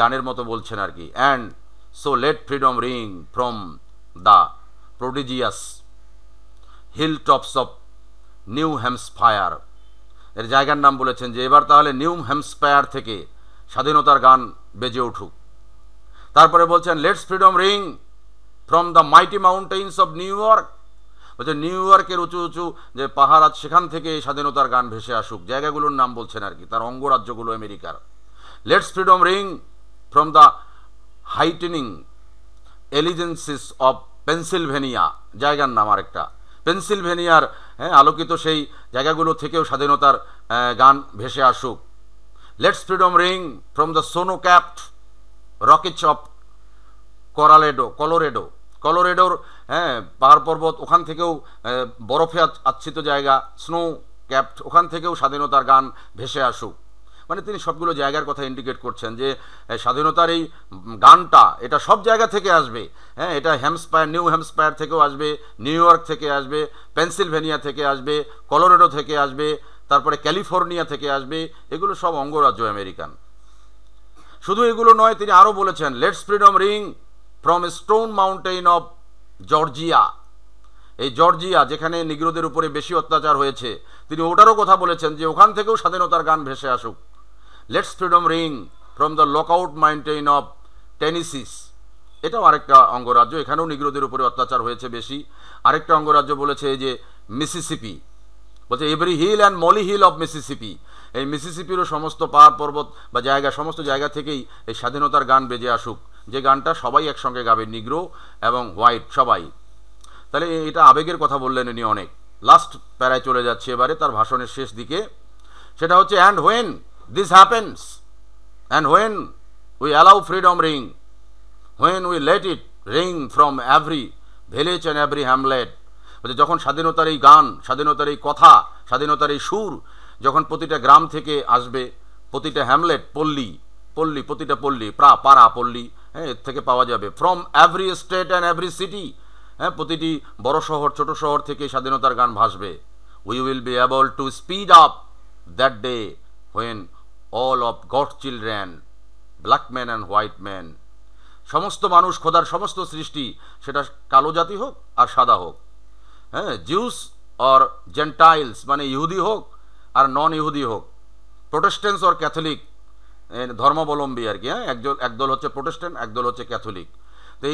গানের মতো বলছেন আর কি, and so let freedom ring from the prodigious hill tops of New Hampshire, এর জায়গার নাম বলেছেন যে এবার তাহলে নিউ হ্যাম্পশায়ার থেকে স্বাধীনতার গান বেজে উঠুক। তারপরে বলছেন let's freedom ring from the mighty mountains of new York, বলছে নিউ ইয়র্কের উঁচু উঁচু যে পাহাড় আছে সেখান থেকে স্বাধীনতার গান ভেসে আসুক, জায়গাগুলোর নাম বলছেন আর কি, তার অঙ্গরাজ্যগুলো আমেরিকার। Let's freedom ring from the heightening Alleghenies of Pennsylvania, জায়গার নাম আরেকটা, পেনসিলভেনিয়ার আলোকিত সেই জায়গাগুলো থেকেও স্বাধীনতার গান ভেসে আসুক। Let's freedom ring from the snow capped Rockies of কলোরেডোর পাহাড় পর্বত, ওখান থেকেও বরফে আচ্ছিত জায়গা, স্নো ক্যাপড, ওখান থেকেও স্বাধীনতার গান ভেসে আসুক। মানে তিনি সবগুলো জায়গার কথা ইন্ডিকেট করছেন যে স্বাধীনতার এই গানটা এটা সব জায়গা থেকে আসবে। এটা নিউ হ্যাম্পশায়ার থেকেও আসবে, নিউ ইয়র্ক থেকে আসবে, পেনসিলভেনিয়া থেকে আসবে, কলোরেডো থেকে আসবে, তারপরে ক্যালিফোর্নিয়া থেকে আসবে, এগুলো সব অঙ্গরাজ্য আমেরিকান। শুধু এগুলো নয়, তিনি আরও বলেছেন let's freedom ring from stone mountain of Georgia, এই জর্জিয়া যেখানে নিগ্রোদের উপরে বেশি অত্যাচার হয়েছে, তিনি ওটারও কথা বলেছেন যে ওখান থেকেও স্বাধীনতার গান ভেসে আসুক। Let's freedom ring from the Lookout Mountain of Tennessee, এটাও আরেকটা অঙ্গরাজ্য, এখানেও নিগ্রোদের উপরে অত্যাচার হয়েছে বেশি। আরেকটা অঙ্গরাজ্য বলেছে এই যে মিসিসিপি, বলছে every hill and molehill of Mississippi, এই মিসিসিপিরও সমস্ত পাহাড় পর্বত বা জায়গা, সমস্ত জায়গা থেকেই এই স্বাধীনতার গান বেজে আসুক, যে গানটা সবাই একসঙ্গে গাবে, নিগ্রো এবং হোয়াইট সবাই। তাহলে এটা আবেগের কথা বললেন উনি অনেক। লাস্ট প্যারায় চলে যাচ্ছে এবারে তার ভাষণের শেষ দিকে, সেটা হচ্ছে and when this happens, and when we allow freedom ring, when we let it ring from every village and every Hamlet, বলছে যখন স্বাধীনতার এই গান, স্বাধীনতার এই কথা, স্বাধীনতার এই সুর যখন প্রতিটা গ্রাম থেকে আসবে, প্রতিটা হ্যামলেট, প্রতিটা পল্লী, পাড়া পল্লী, এর থেকে পাওয়া যাবে, from every state and every city, প্রতিটি বড় শহর ছোট শহর থেকে স্বাধীনতার গান ভাসবে। We will be able to speed up that day when all of God's children, black man and white man, সমস্ত মানুষ, খোদার সমস্ত সৃষ্টি, সেটা কালো জাতি হোক আর সাদা হোক, জিউস অর জেন্টাইলস মানে ইহুদি হোক আর নন ইহুদি হোক, প্রোটেস্ট্যান্টস অর ক্যাথলিক ধর্মাবলম্বী আর কি, একদল হচ্ছে প্রোটেস্ট্যান্ট, একদল হচ্ছে ক্যাথলিক। তো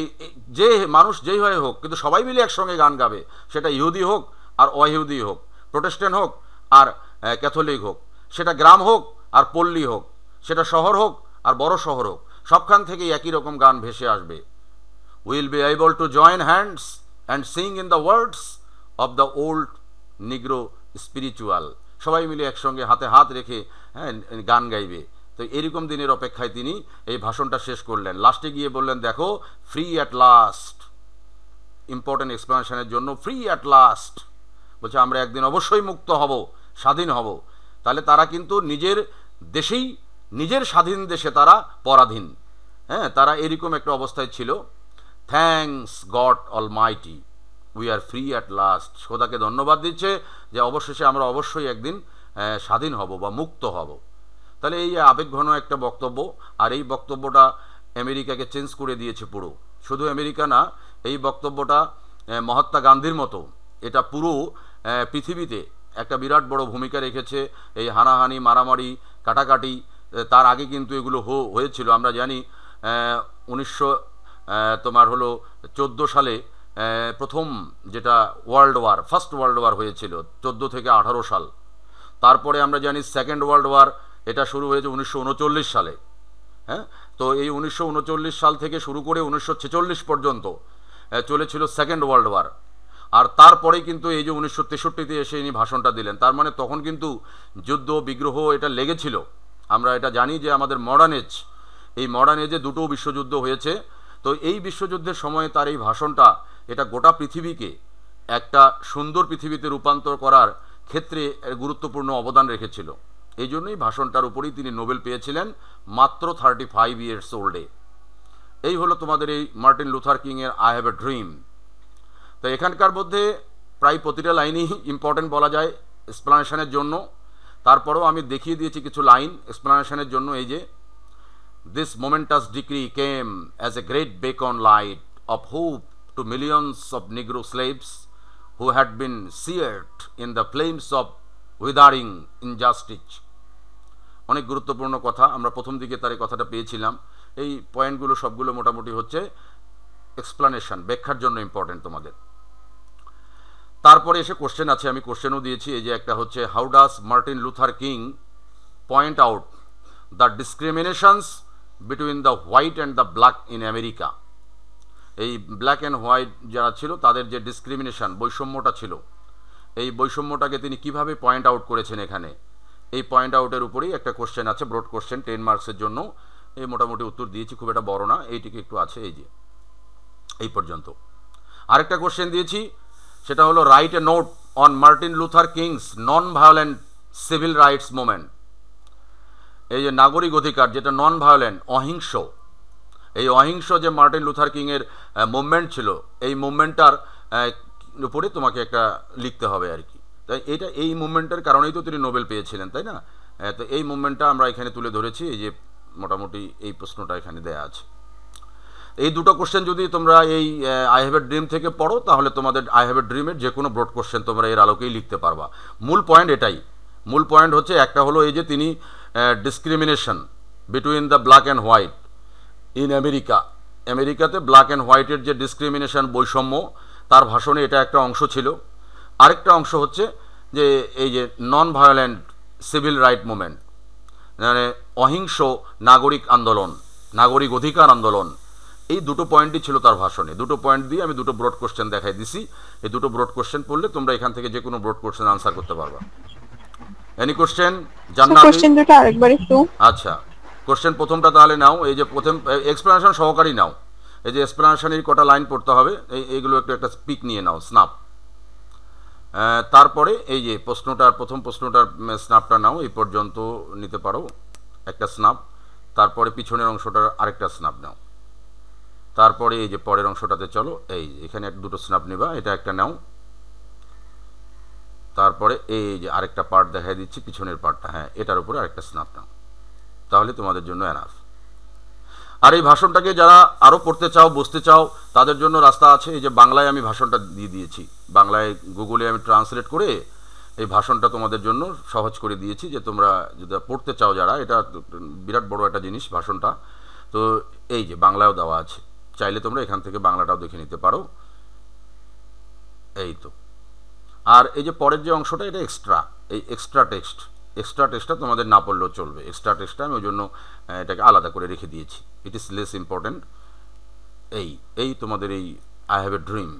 যে মানুষ যেই হয় হোক, কিন্তু সবাই মিলে একসঙ্গে গান গাবে, সেটা ইহুদি হোক আর অইহুদি হোক, প্রোটেস্ট্যান্ট হোক আর ক্যাথলিক হোক, সেটা গ্রাম হোক আর পল্লী হোক, সেটা শহর হোক আর বড় শহর হোক, সবখান থেকেই একই রকম গান ভেসে আসবে। Will be able to join hands and sing in the words of the old নিগ্রো spiritual, সবাই মিলে একসঙ্গে হাতে হাত রেখে গান গাইবে। তো এরকম দিনের অপেক্ষায় তিনি এই ভাষণটা শেষ করলেন। লাস্টে গিয়ে বললেন দেখো ফ্রি অ্যাট লাস্ট, ইম্পর্টেন্ট এক্সপ্লেনেশনের জন্য ফ্রি অ্যাট লাস্ট, বলছে আমরা একদিন অবশ্যই মুক্ত হব, স্বাধীন হব। তাহলে তারা কিন্তু নিজের দেশেই, নিজের স্বাধীন দেশে তারা পরাধীন, তারা এরকম একটা অবস্থায় ছিল। Thanks God Almighty we are free at last, খোদাকে ধন্যবাদ দিচ্ছে যে অবশেষে আমরা অবশ্যই একদিন স্বাধীন হব বা মুক্ত হব। তাহলে এই আবেগঘন একটা বক্তব্য, আর এই বক্তব্যটা আমেরিকাকে চেঞ্জ করে দিয়েছে পুরো। শুধু আমেরিকা না, এই বক্তব্যটা মহাত্মা গান্ধীর মতো এটা পুরো পৃথিবীতে একটা বিরাট বড় ভূমিকা রেখেছে। এই হানাহানি, মারামারি, কাটাকাটি তার আগে কিন্তু এগুলো হয়েছিল। আমরা জানি তোমার হলো 14 সালে প্রথম যেটা ফার্স্ট ওয়ার্ল্ড ওয়ার হয়েছিল 14 থেকে 18 সাল। তারপরে আমরা জানি সেকেন্ড ওয়ার্ল্ড ওয়ার এটা শুরু হয়েছে 1939 সালে। হ্যাঁ, তো এই 1939 সাল থেকে শুরু করে 1946 পর্যন্ত চলেছিল সেকেন্ড ওয়ার্ল্ড ওয়ার। আর তারপরে কিন্তু এই যে 1963-তে এসে ইনি ভাষণটা দিলেন, তার মানে তখন কিন্তু যুদ্ধ বিগ্রহ এটা লেগেছিল। আমরা এটা জানি যে আমাদের এই মডার্ন এজে দুটো বিশ্বযুদ্ধ হয়েছে। তো এই বিশ্বযুদ্ধের সময় তার এই ভাষণটা এটা গোটা পৃথিবীকে একটা সুন্দর পৃথিবীতে রূপান্তর করার ক্ষেত্রে গুরুত্বপূর্ণ অবদান রেখেছিল। এই জন্যই ভাষণটার উপরেই তিনি নোবেল পেয়েছিলেন মাত্র 35 ইয়ার্স ওল্ডে। এই হলো তোমাদের এই মার্টিন লুথার কিংয়ের আই হ্যাভ এ ড্রিম। তো এখানকার মধ্যে প্রায় প্রতিটা লাইনই ইম্পর্টেন্ট বলা যায় এক্সপ্লানেশনের জন্য। তারপরেও আমি দেখিয়ে দিয়েছি কিছু লাইন এক্সপ্লানেশনের জন্য। এই যে this momentous decree came as a great beacon light of hope to millions of Negro slaves who had been seared in the flames of withering injustice। অনেক গুরুত্বপূর্ণ কথা, আমরা প্রথম দিকে তার এই কথাটা পেয়েছিলাম। এই পয়েন্টগুলো সবগুলো মোটামুটি হচ্ছে এক্সপ্লানেশন, ব্যাখ্যার জন্য ইম্পর্টেন্ট তোমাদের। তারপরে এসে কোশ্চেন আছে, আমি কোশ্চেনও দিয়েছি। এই যে একটা হচ্ছে, how does Martin Luther King point out the discriminations between the white and the black in America. এই ব্ল্যাক অ্যান্ড হোয়াইট যারা ছিল তাদের যে ডিসক্রিমিনেশন, বৈষম্যটা ছিল, এই বৈষম্যটাকে তিনি কিভাবে পয়েন্ট আউট করেছেন এখানে, এই পয়েন্ট আউটের উপরেই একটা কোশ্চেন আছে, ব্রড কোশ্চেন, 10 মার্কসের জন্য। এই মোটামুটি উত্তর দিয়েছি, খুব একটা বড় না, এইটিকে একটু আছে। এই যে এই পর্যন্ত। আরেকটা কোশ্চেন দিয়েছি, সেটা হলো write a note on Martin Luther King's nonviolent civil rights movement. এই যে নাগরিক অধিকার, যেটা নন ভায়োলেন্ট, অহিংস, এই অহিংস যে মার্টিন লুথার কিংয়ের মুভমেন্ট ছিল, এই মুভমেন্টটার উপরে তোমাকে একটা লিখতে হবে আর কি। তাই এই মুভমেন্টের কারণেই তো তিনি নোবেল পেয়েছিলেন, তাই না? তো এই মুভমেন্টটা আমরা এখানে তুলে ধরেছি। এই যে মোটামুটি এই প্রশ্নটা এখানে দেয়া আছে। এই দুটো কোশ্চেন যদি তোমরা এই আই হ্যাভ এ ড্রিম থেকে পড়ো, তাহলে তোমাদের আই হ্যাভ এ ড্রিমের যে কোনো ব্রড কোশ্চেন তোমরা এর আলোকেই লিখতে পারবা। মূল পয়েন্ট এটাই। মূল পয়েন্ট হচ্ছে, একটা হলো এই যে তিনি discrimination between the black and white in আমেরিকাতে ব্ল্যাক অ্যান্ড হোয়াইটের যে ডিসক্রিমিনেশন, বৈষম্য, তার ভাষণে এটা একটা অংশ ছিল। আরেকটা অংশ হচ্ছে যে এই যে নন ভায়োলেন্ট সিভিল রাইট মুভমেন্ট, মানে অহিংস নাগরিক আন্দোলন, নাগরিক অধিকার আন্দোলন, এই দুটো পয়েন্টই ছিল তার ভাষণে। দুটো পয়েন্ট দিয়ে আমি দুটো ব্রড কোশ্চেন দেখাই দিছি। এই দুটো ব্রড কোশ্চেন পড়লে তোমরা এখান থেকে যে কোনো ব্রড কোশ্চেন আনসার করতে পারবা। Any question? জান্নাতি কোশ্চেন দুটো আরেকবার একটু। আচ্ছা, কোশ্চেন প্রথমটা তাহলে নাও। এই যে প্রথম এক্সপ্লেনেশন সহকারী নাও। এই যে এক্সপ্লেনেশনের কটা লাইন পড়তে হবে, এইগুলো একটু একটা স্পিক নিয়ে নাও, স্নাপ। তারপরে এই যে প্রথম প্রশ্নটার স্নাপটা নাও, এই পর্যন্ত নিতে পারো একটা স্নাপ। তারপরে পিছনের অংশটার আরেকটা স্নাপ নাও। তারপরে এই যে পরের অংশটাতে চলো, এই এখানে দুটো স্নাপ নিবা, এটা একটা নাও। তারপরে এই যে আরেকটা পার্ট দেখাই দিচ্ছি, পিছনের পার্টটা, হ্যাঁ এটার উপরে আরেকটা স্নাপ নাও, তাহলে তোমাদের জন্য এনাফ। আর এই ভাষণটাকে যারা আরও পড়তে চাও, বুঝতে চাও, তাদের জন্য রাস্তা আছে। এই যে বাংলায় আমি ভাষণটা দিয়ে দিয়েছি, বাংলায় গুগলে আমি ট্রান্সলেট করে এই ভাষণটা তোমাদের জন্য সহজ করে দিয়েছি, যে তোমরা যদি পড়তে চাও যারা, এটা বিরাট বড় একটা জিনিস ভাষণটা। তো এই যে বাংলায়ও দেওয়া আছে, চাইলে তোমরা এখান থেকে বাংলাটাও দেখে নিতে পারো। এই তো। আর এই যে পরের যে অংশটা, এটা এক্সট্রা, এই এক্সট্রা টেক্সটটা তোমাদের না পড়লেও চলবে। এক্সট্রা টেক্সটটা আমি ওই জন্য এটাকে আলাদা করে রেখে দিয়েছি। It is less important. এই তোমাদের এই আই হ্যাভ এ ড্রিম